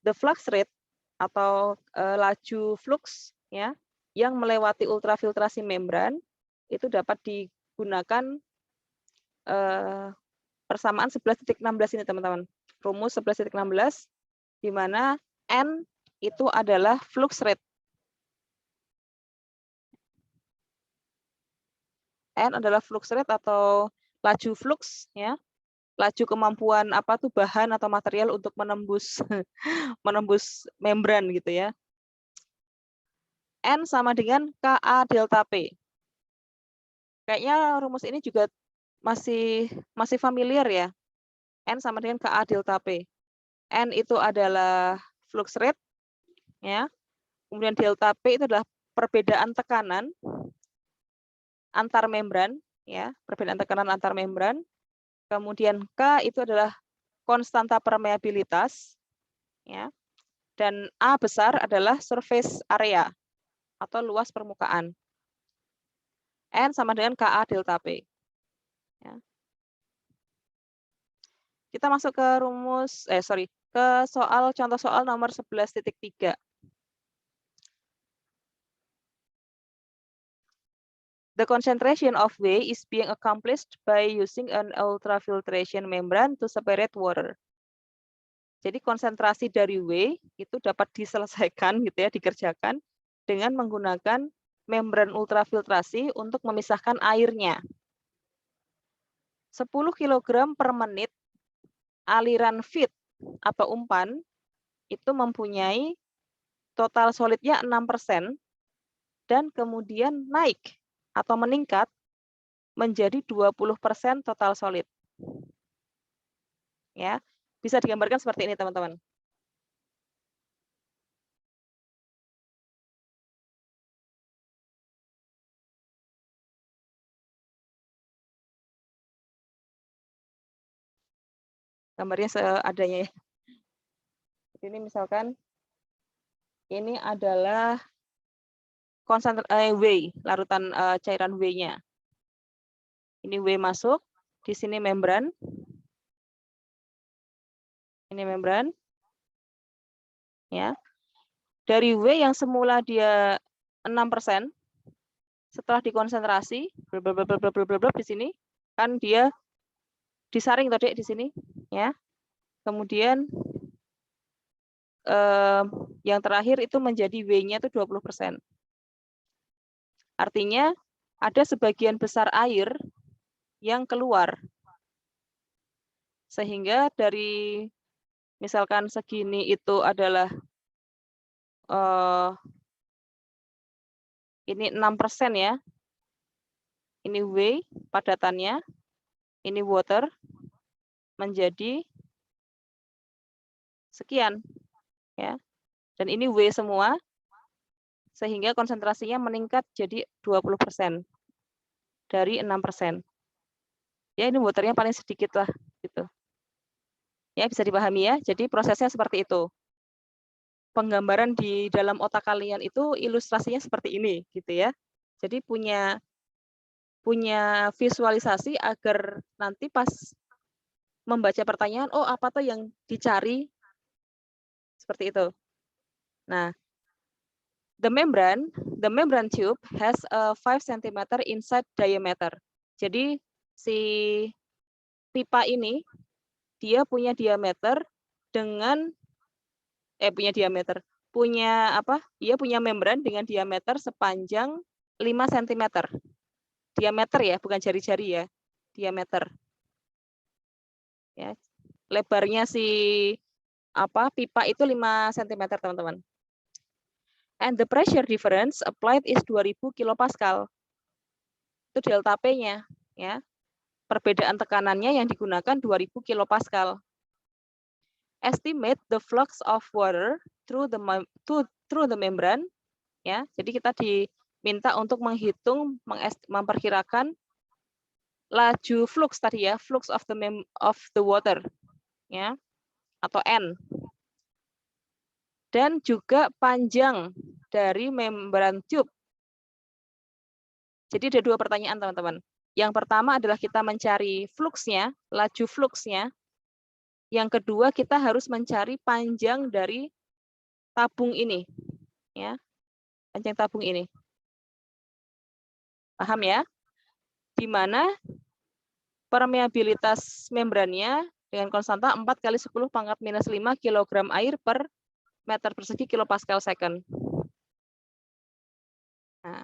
The flux rate atau laju flux ya yang melewati ultrafiltrasi membran itu dapat digunakan persamaan 11.16 ini teman-teman. Rumus 11.16 di mana N itu adalah flux rate. N adalah flux rate atau laju flux ya. Laju kemampuan apa tuh bahan atau material untuk menembus menembus membran gitu ya. N sama dengan Ka delta P. Kayaknya rumus ini juga masih familiar ya. N sama dengan Ka delta P. N itu adalah flux rate ya. Kemudian delta P itu adalah perbedaan tekanan antar membran ya, perbedaan tekanan antar membran. Kemudian K itu adalah konstanta permeabilitas ya. Dan A besar adalah surface area atau luas permukaan. N sama dengan Ka delta P. Ya. Kita masuk ke ke contoh soal nomor 11.3. The concentration of W is being accomplished by using an ultrafiltration membrane to separate water. Jadi konsentrasi dari W itu dapat diselesaikan gitu ya, dikerjakan dengan menggunakan membran ultrafiltrasi untuk memisahkan airnya. 10 kg per menit aliran feed atau umpan itu mempunyai total solidnya 6% dan kemudian naik atau meningkat menjadi 20% total solid. Ya, bisa digambarkan seperti ini teman-teman. Gambarnya seadanya ya. Ini misalkan ini adalah W, larutan cairan W-nya. Ini W masuk, di sini membran. Ini membran. Ya. Dari W yang semula dia 6%, setelah dikonsentrasi, di sini kan dia disaring tadi di sini, ya. Kemudian yang terakhir itu menjadi W-nya itu 20%. Artinya ada sebagian besar air yang keluar. Sehingga dari misalkan segini itu adalah ini 6% ya. Ini W padatannya, ini water menjadi sekian ya. Dan ini W semua sehingga konsentrasinya meningkat jadi 20% dari 6%. Ya ini waternya paling sedikit lah gitu. Ya bisa dipahami ya. Jadi prosesnya seperti itu. Penggambaran di dalam otak kalian itu ilustrasinya seperti ini gitu ya. Jadi punya visualisasi agar nanti pas membaca pertanyaan, oh apa tuh yang dicari seperti itu. Nah, the membrane tube has a 5 cm inside diameter. Jadi si pipa ini dia punya diameter dengan punya membran dengan diameter sepanjang 5 cm. Diameter ya, bukan jari-jari ya. Diameter. Ya. Lebarnya si pipa itu 5 cm, teman-teman. And the pressure difference applied is 2000 kilopascal. Itu delta P-nya, ya. Perbedaan tekanannya yang digunakan 2000 kilopascal. Estimate the flux of water through the membrane, ya. Jadi kita diminta untuk menghitung, memperkirakan laju flux tadi ya, flux of the water, ya, atau N. Dan juga panjang dari membran tube. Jadi ada 2 pertanyaan, teman-teman. Yang pertama adalah kita mencari fluxnya, laju fluxnya. Yang kedua kita harus mencari panjang dari tabung ini, ya, panjang tabung ini. Paham ya? Di mana permeabilitas membrannya dengan konstanta 4 × 10⁻⁻5 kg air per meter persegi kilopascal second. Nah,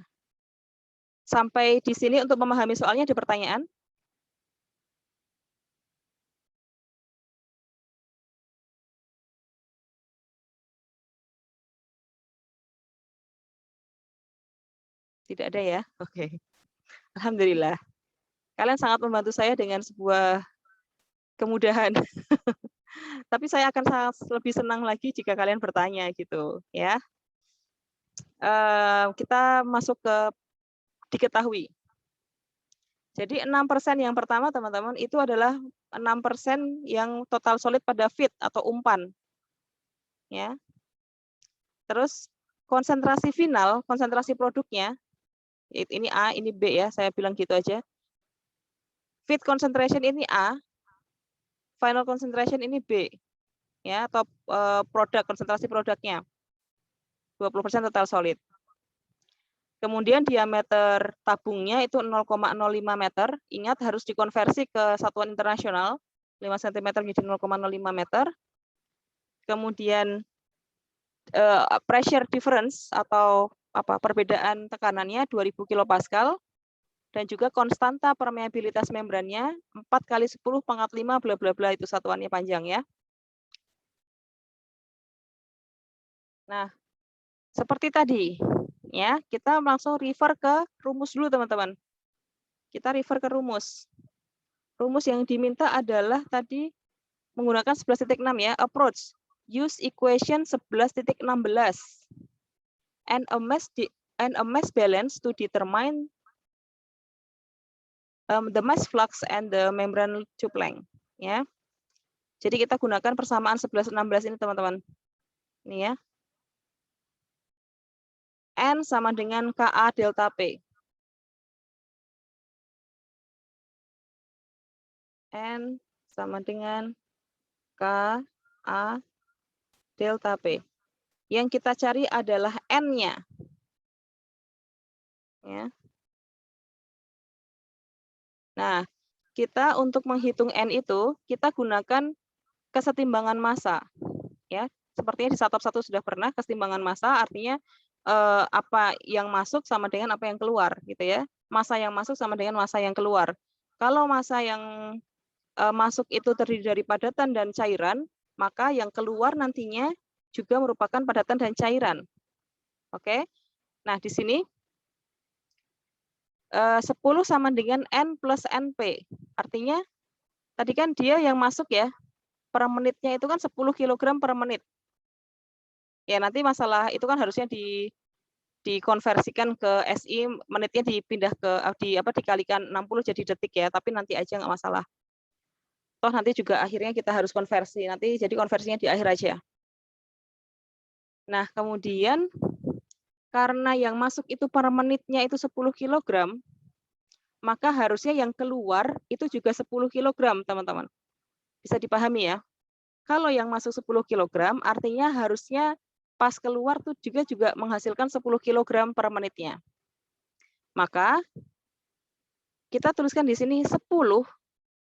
sampai di sini untuk memahami soalnya ada pertanyaan? Tidak ada ya? Oke. Alhamdulillah. Kalian sangat membantu saya dengan sebuah kemudahan. Tapi saya akan sangat lebih senang lagi jika kalian bertanya gitu, ya. Kita masuk ke diketahui. Jadi 6% yang pertama, teman-teman, itu adalah 6% yang total solid pada feed atau umpan. Ya. Terus konsentrasi final, konsentrasi produknya, ini A, ini B ya, saya bilang gitu aja. Feed concentration ini A, final concentration ini B, ya, atau produk, konsentrasi produknya. 20% total solid. Kemudian diameter tabungnya itu 0,05 meter. Ingat harus dikonversi ke satuan internasional, 5 cm menjadi 0,05 meter. Kemudian pressure difference atau perbedaan tekanannya 2000 kilopascal. Dan juga konstanta permeabilitas membrannya 4 × 10⁻5 bla bla bla, itu satuannya panjang ya. Nah, seperti tadi ya, kita langsung refer ke rumus dulu, teman-teman. Kita refer ke rumus. Rumus yang diminta adalah tadi menggunakan 11.6 ya, approach. Use equation 11.16 and a mass balance to determine the mass flux and the membrane tube length, ya. Jadi kita gunakan persamaan 11-16 ini, teman-teman. Ini ya. N sama dengan KA delta P. N sama dengan KA delta P. Yang kita cari adalah N-nya. Ya. Nah, kita untuk menghitung N itu, kita gunakan kesetimbangan massa. Ya. sepertinya di Satop 1 sudah pernah kesetimbangan massa artinya apa yang masuk sama dengan apa yang keluar gitu ya. Massa yang masuk sama dengan massa yang keluar. Kalau massa yang masuk itu terdiri dari padatan dan cairan, maka yang keluar nantinya juga merupakan padatan dan cairan. Oke. Nah, di sini 10 sama dengan N plus NP. Artinya tadi kan dia yang masuk ya, per menitnya itu kan 10 kg per menit. Ya, nanti masalah itu kan harusnya dikonversikan ke SI, menitnya dipindah ke dikalikan 60 jadi detik ya, tapi nanti aja nggak masalah. Toh nanti juga akhirnya kita harus konversi, nanti jadi konversinya di akhir aja. Nah, kemudian karena yang masuk itu per menitnya itu 10 kg, maka harusnya yang keluar itu juga 10 kg, teman-teman. Bisa dipahami ya? Kalau yang masuk 10 kg, artinya harusnya pas keluar tuh juga menghasilkan 10 kg per menitnya. Maka kita tuliskan di sini 10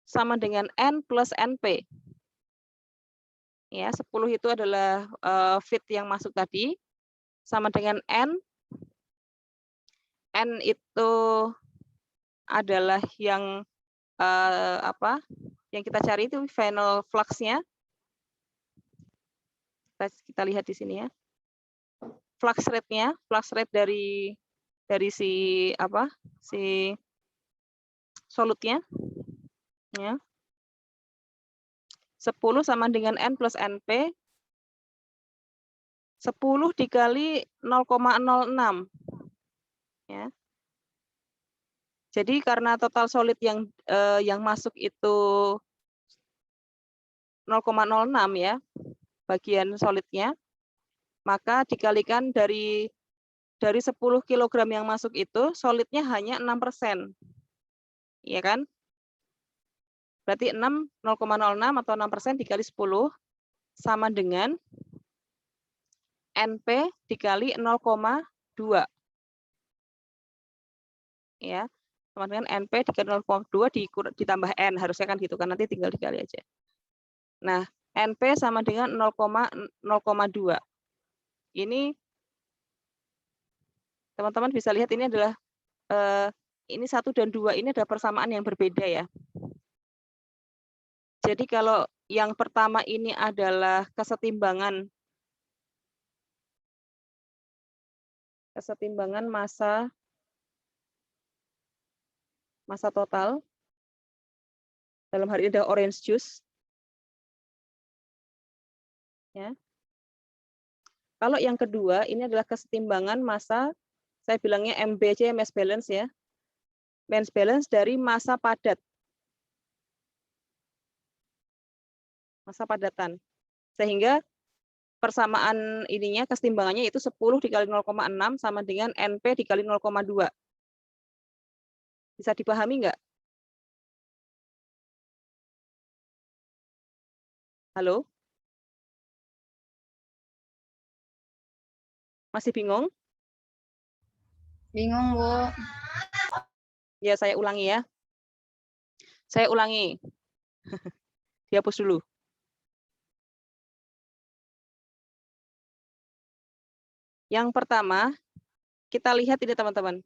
sama dengan N plus NP. Ya, 10 itu adalah fit yang masuk tadi, sama dengan N. N itu adalah yang yang kita cari itu final flux-nya. Kita lihat di sini ya. Flux rate-nya, flux rate dari si solutnya. Ya. 10 sama dengan N plus NP. 10 dikali 0,06. Ya. Jadi karena total solid yang masuk itu 0,06 ya, bagian solidnya, maka dikalikan dari 10 kg yang masuk itu, solidnya hanya 6%. Iya kan? Berarti 0,06 atau 6% dikali 10 sama dengan NP dikali 0,2. Ya, sama dengan NP dikali 0,2 ditambah N, harusnya kan gitu kan, nanti tinggal dikali aja. Nah, NP sama dengan 0,2. Ini teman-teman bisa lihat ini adalah ini 1 dan 2 ini ada persamaan yang berbeda ya. Jadi kalau yang pertama ini adalah kesetimbangan massa total. Dalam hal ini ada orange juice. Ya. Kalau yang kedua ini adalah kesetimbangan massa, saya bilangnya MBC, mass balance ya. Mass balance dari massa padat. Massa padatan. Sehingga persamaan ininya, kesetimbangannya itu 10 dikali 0,6 sama dengan NP dikali 0,2. Bisa dipahami nggak? Halo? Masih bingung? Bingung, Bu. Ya, saya ulangi ya. Saya ulangi. Dihapus dulu. Yang pertama, kita lihat ini teman-teman.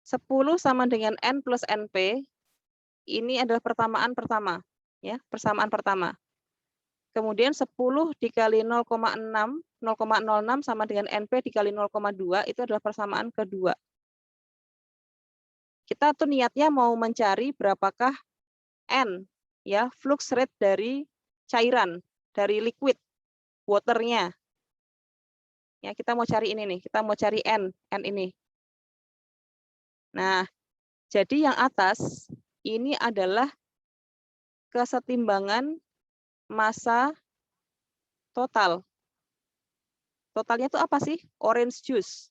10 sama dengan N plus NP, ini adalah persamaan pertama. Ya, persamaan pertama. Kemudian 10 dikali 0,06 sama dengan NP dikali 0,2, itu adalah persamaan kedua. Kita tuh niatnya mau mencari berapakah N, ya, flux rate dari cairan, dari liquid, waternya. Ya, kita mau cari ini nih, kita mau cari N ini. Nah, jadi yang atas ini adalah kesetimbangan massa total. Totalnya itu apa sih? Orange juice.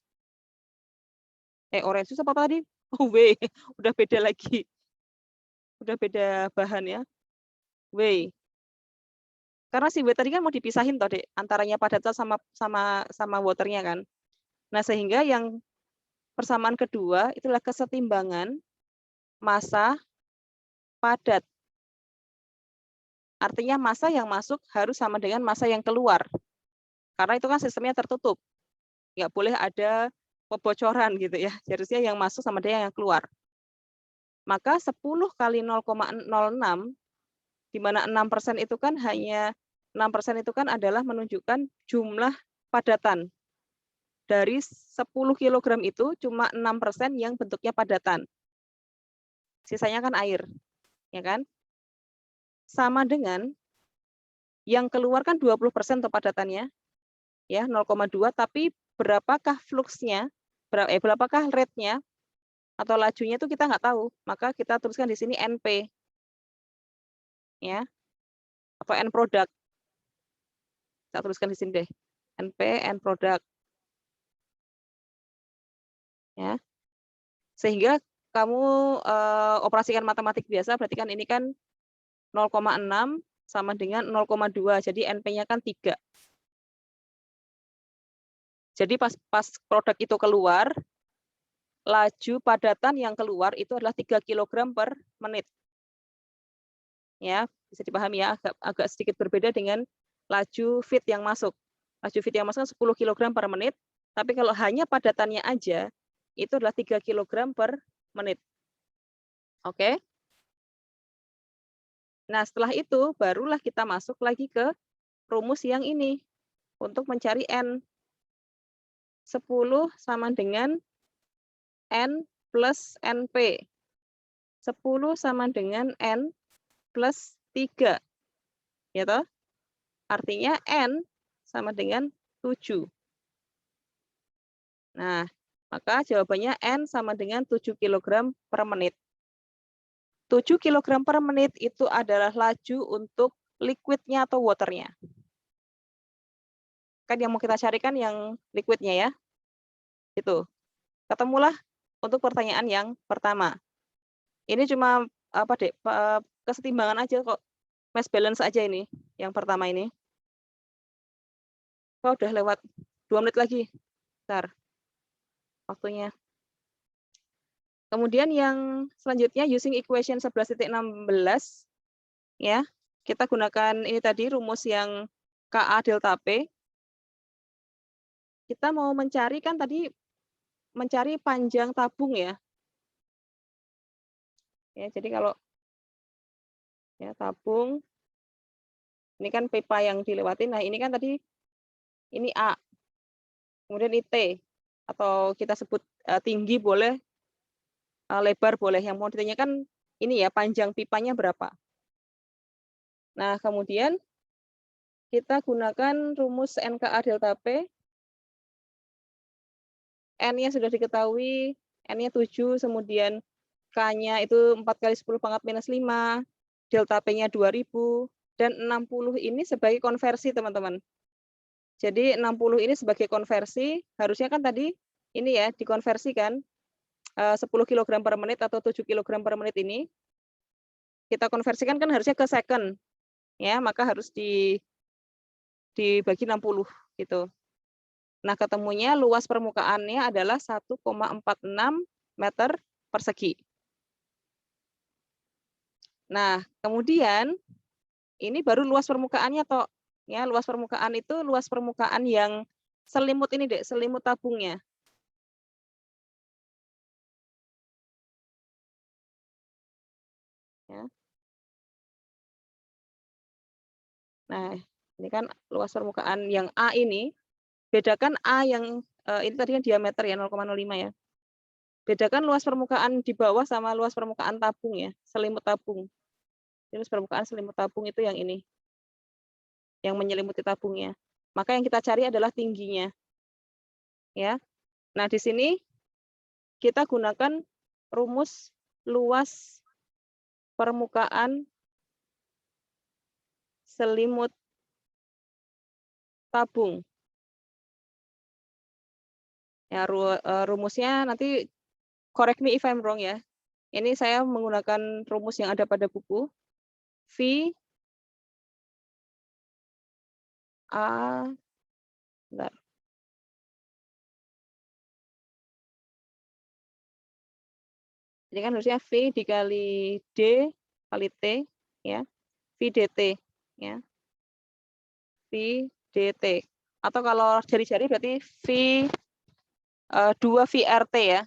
Orange juice apa tadi? Oh, W, udah beda lagi. Udah beda bahan ya. W. Karena si W tadi kan mau dipisahin toh, Dek, antaranya padatan sama waternya kan. Nah, sehingga yang persamaan kedua itulah kesetimbangan massa padat. Artinya massa yang masuk harus sama dengan massa yang keluar. Karena itu kan sistemnya tertutup. Nggak boleh ada kebocoran gitu ya. Harusnya yang masuk sama dia yang keluar. Maka 10 kali 0,06, di mana 6% itu kan hanya 6% itu kan adalah menunjukkan jumlah padatan. Dari 10 kg itu cuma 6% yang bentuknya padatan. Sisanya kan air, ya kan? Sama dengan yang keluar kan 20% untuk padatannya, ya 0,2, tapi berapakah fluxnya, berapakah rate-nya atau lajunya itu kita nggak tahu. Maka kita tuliskan di sini NP, ya, atau N product. Saya tuliskan di sini deh, NP, N product, ya. Sehingga kamu operasikan matematik biasa, berarti kan ini kan 0,6 sama dengan 0,2, jadi NP-nya kan 3. Jadi pas produk itu keluar, laju padatan yang keluar itu adalah 3 kg per menit. Ya, bisa dipahami ya, agak sedikit berbeda dengan laju feed yang masuk. Laju feed yang masuk 10 kg per menit, tapi kalau hanya padatannya aja, itu adalah 3 kg per menit. Oke? Nah, setelah itu barulah kita masuk lagi ke rumus yang ini untuk mencari N. 10 sama dengan N plus NP. 10 sama dengan N plus 3. Ya toh? Artinya N sama dengan 7. Nah, maka jawabannya N sama dengan 7 kg per menit. 7 kg per menit itu adalah laju untuk liquidnya atau waternya. Kan yang mau kita carikan yang liquidnya ya. Itu. Ketemulah untuk pertanyaan yang pertama. Ini cuma apa deh, kesetimbangan aja kok. Mass balance aja ini, yang pertama ini. Oh, udah lewat 2 menit lagi. Bentar. Waktunya. Kemudian yang selanjutnya using equation 11.16 ya. Kita gunakan ini tadi rumus yang KA delta P. Kita mau mencari kan tadi mencari panjang tabung ya. Ya, jadi kalau ya tabung ini kan pipa yang dilewatin. Nah, ini kan tadi ini A. Kemudian ini T atau kita sebut tinggi boleh, lebar boleh. Yang mau ditanyakan ini ya, panjang pipanya berapa. Nah, kemudian kita gunakan rumus NKA delta P. N-nya sudah diketahui, N-nya 7, kemudian K-nya itu 4 kali 10 pangkat minus 5, delta P-nya 2000, dan 60 ini sebagai konversi, teman-teman. Jadi 60 ini sebagai konversi, harusnya kan tadi ini ya, dikonversikan 10 kg per menit atau 7 kg per menit ini, kita konversikan kan harusnya ke second, ya, maka harus dibagi 60 gitu. Nah, ketemunya luas permukaannya adalah 1,46 meter persegi. Nah, kemudian ini baru luas permukaannya toh. Ya, luas permukaan itu luas permukaan yang selimut ini, Dek, selimut tabungnya. Ya. Nah, ini kan luas permukaan yang A ini. Bedakan A yang ini tadi kan diameter ya 0,05 ya. Bedakan luas permukaan di bawah sama luas permukaan tabung ya, selimut tabung. Luas permukaan selimut tabung itu yang ini. Yang menyelimuti tabungnya. Maka yang kita cari adalah tingginya. Ya. Nah, di sini kita gunakan rumus luas permukaan selimut tabung. Ya, rumusnya nanti correct me if I'm wrong ya. Ini saya menggunakan rumus yang ada pada buku. V A, bentar. Jadi kan harusnya V dikali D kali T, ya. V dt, ya. V dt. Atau kalau jari-jari berarti 2 VRT ya.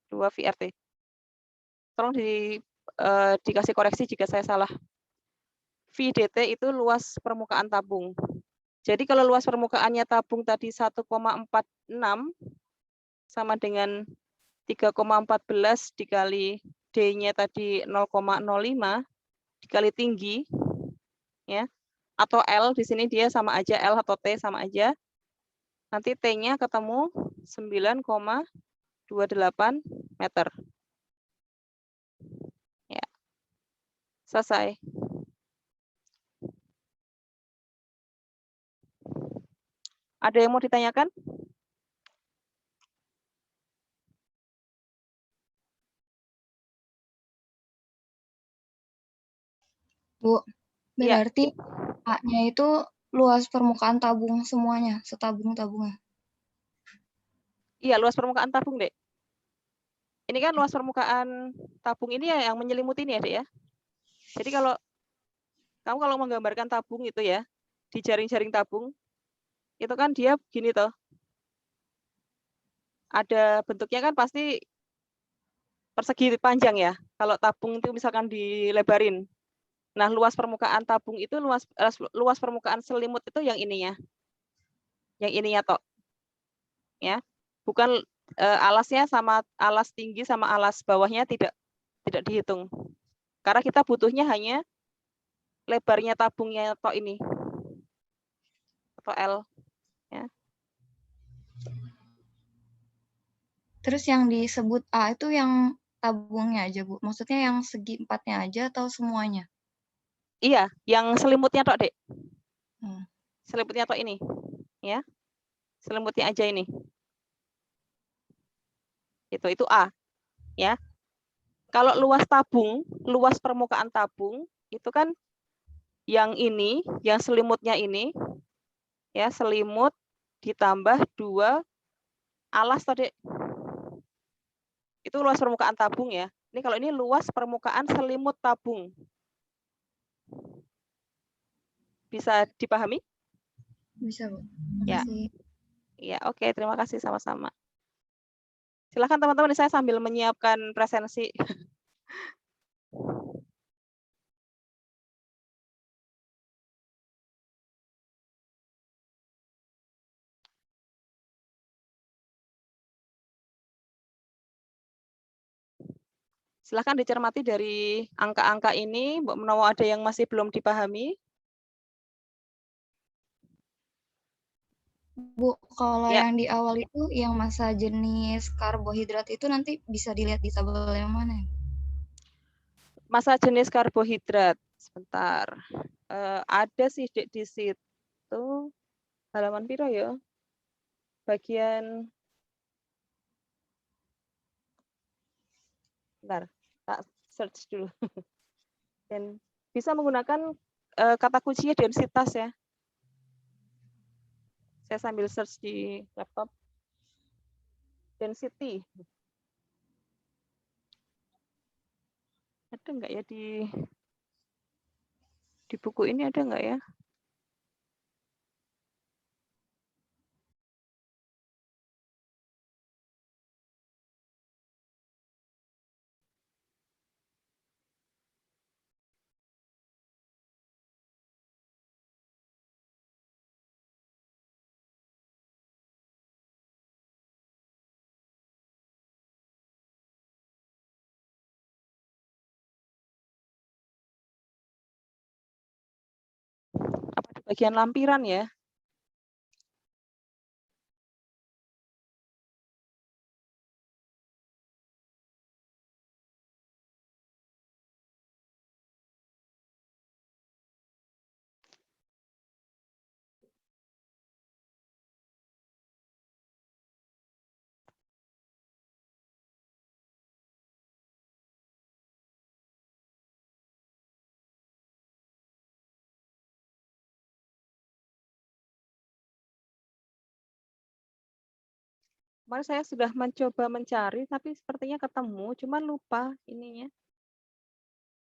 2 VRT. Tolong dikasih koreksi jika saya salah. VDT itu luas permukaan tabung. Jadi kalau luas permukaannya tabung tadi 1,46 sama dengan 3,14 dikali D-nya tadi 0,05 dikali tinggi, ya, atau L di sini dia sama aja, L atau T sama aja. Nanti T-nya ketemu 9,28 meter. Ya. Selesai. Ada yang mau ditanyakan? Bu, Iya. berarti A-nya itu luas permukaan tabung semuanya, setabung-tabungnya. Iya, luas permukaan tabung, Dek. Ini kan luas permukaan tabung ini ya yang menyelimuti ini ya, Dek ya. Jadi kalau kamu menggambarkan tabung itu ya, di jaring-jaring tabung, itu kan dia gini toh. Ada bentuknya kan pasti persegi panjang ya. Kalau tabung itu misalkan dilebarin. Nah, luas permukaan tabung itu luas permukaan selimut itu yang ininya. Yang ininya toh. Ya. Bukan alasnya sama alas tinggi sama alas bawahnya tidak dihitung. Karena kita butuhnya hanya lebarnya tabungnya toh ini. Atau L, ya. Terus yang disebut A itu yang tabungnya aja, Bu. Maksudnya yang segi empatnya aja atau semuanya? Iya, yang selimutnya toh, Dek. Hmm. Selimutnya toh ini, ya. Selimutnya aja ini. Itu A, ya. Kalau luas tabung, luas permukaan tabung itu kan yang ini, yang selimutnya ini, ya, selimut ditambah 2 alas tadi. Itu luas permukaan tabung ya. Ini kalau ini luas permukaan selimut tabung. Bisa dipahami? Bisa, Bu. Ya. Makasih. Ya, oke, terima kasih sama-sama. Silakan teman-teman, saya sambil menyiapkan presensi. Silakan dicermati dari angka-angka ini, Mbak Menawa ada yang masih belum dipahami. Bu, kalau Ya. yang di awal itu yang masa jenis karbohidrat itu nanti bisa dilihat di tabel yang mana? Masa jenis karbohidrat. Sebentar. Ada sih di situ. Halaman piro ya? Bagian bentar, tak search dulu. Dan bisa menggunakan kata kuncinya densitas ya. Saya sambil search di laptop. Density. Ada nggak ya di buku ini ada nggak ya? Apa di bagian lampiran ya? Kemarin saya sudah mencoba mencari, tapi sepertinya ketemu, cuman lupa ininya.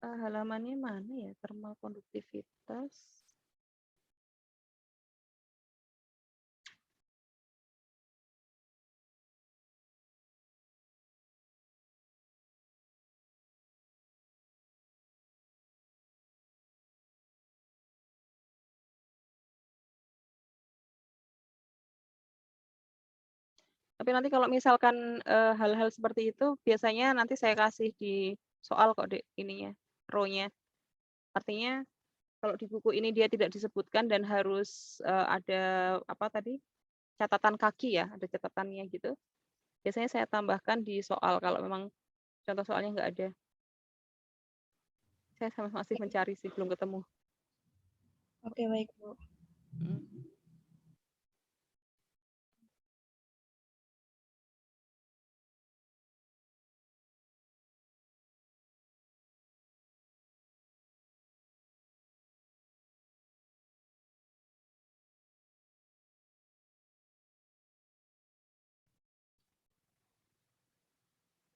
Halamannya mana ya? Thermal konduktivitas. Tapi nanti kalau misalkan hal-hal seperti itu biasanya nanti saya kasih di soal kok Dek, ininya, row-nya. Artinya kalau di buku ini dia tidak disebutkan dan harus ada apa tadi? Catatan kaki ya, ada catatannya gitu. Biasanya saya tambahkan di soal kalau memang contoh soalnya nggak ada. Saya masih mencari sih, belum ketemu. Oke, baik, Bu.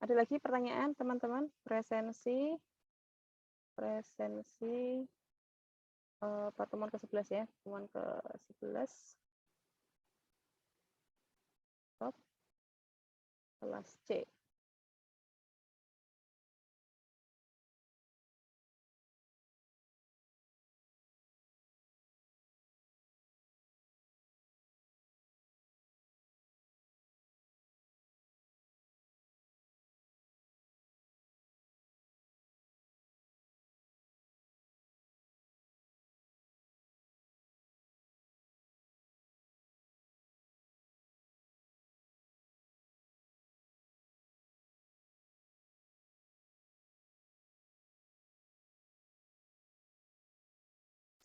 Ada lagi pertanyaan teman-teman? Presensi pertemuan ke-11 ya, pertemuan ke-11. Kelas C.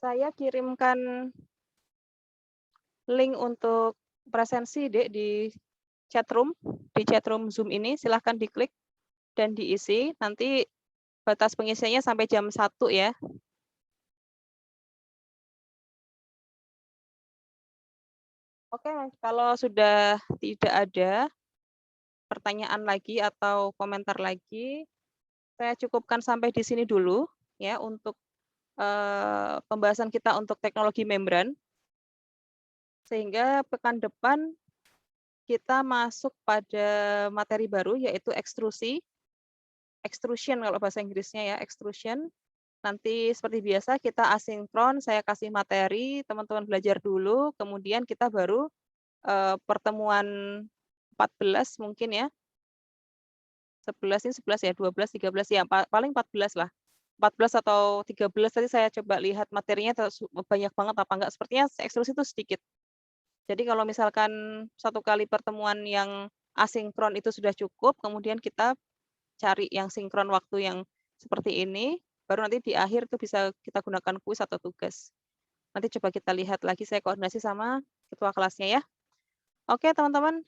Saya kirimkan link untuk presensi Dek di chatroom Zoom ini, silahkan diklik dan diisi. Nanti batas pengisiannya sampai jam 1 ya. Oke, kalau sudah tidak ada pertanyaan lagi atau komentar lagi, saya cukupkan sampai di sini dulu ya untuk pembahasan kita untuk teknologi membran. Sehingga pekan depan kita masuk pada materi baru yaitu extrusion kalau bahasa Inggrisnya ya, extrusion. Nanti seperti biasa kita asinkron, saya kasih materi, teman-teman belajar dulu, kemudian kita baru pertemuan 14 mungkin ya. 11 ini 11 ya, 12, 13 ya, paling 14 lah. 14 atau 13 tadi saya coba lihat materinya banyak banget apa enggak, sepertinya ekstrusi itu sedikit. Jadi kalau misalkan satu kali pertemuan yang asinkron itu sudah cukup, kemudian kita cari yang sinkron waktu yang seperti ini, baru nanti di akhir itu bisa kita gunakan kuis atau tugas. Nanti coba kita lihat lagi, saya koordinasi sama ketua kelasnya ya. Oke teman-teman,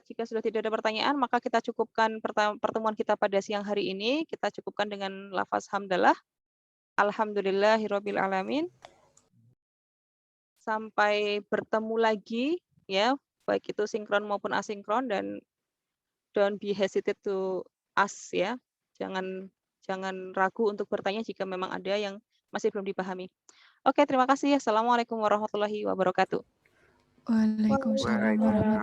jika sudah tidak ada pertanyaan, maka kita cukupkan pertemuan kita pada siang hari ini. Kita cukupkan dengan lafaz hamdalah. Alhamdulillahirabbil alamin. Sampai bertemu lagi ya, baik itu sinkron maupun asinkron, dan don't be hesitate to ask ya. Jangan ragu untuk bertanya jika memang ada yang masih belum dipahami. Oke, terima kasih. Assalamualaikum warahmatullahi wabarakatuh. Waalaikumsalam warahmatullahi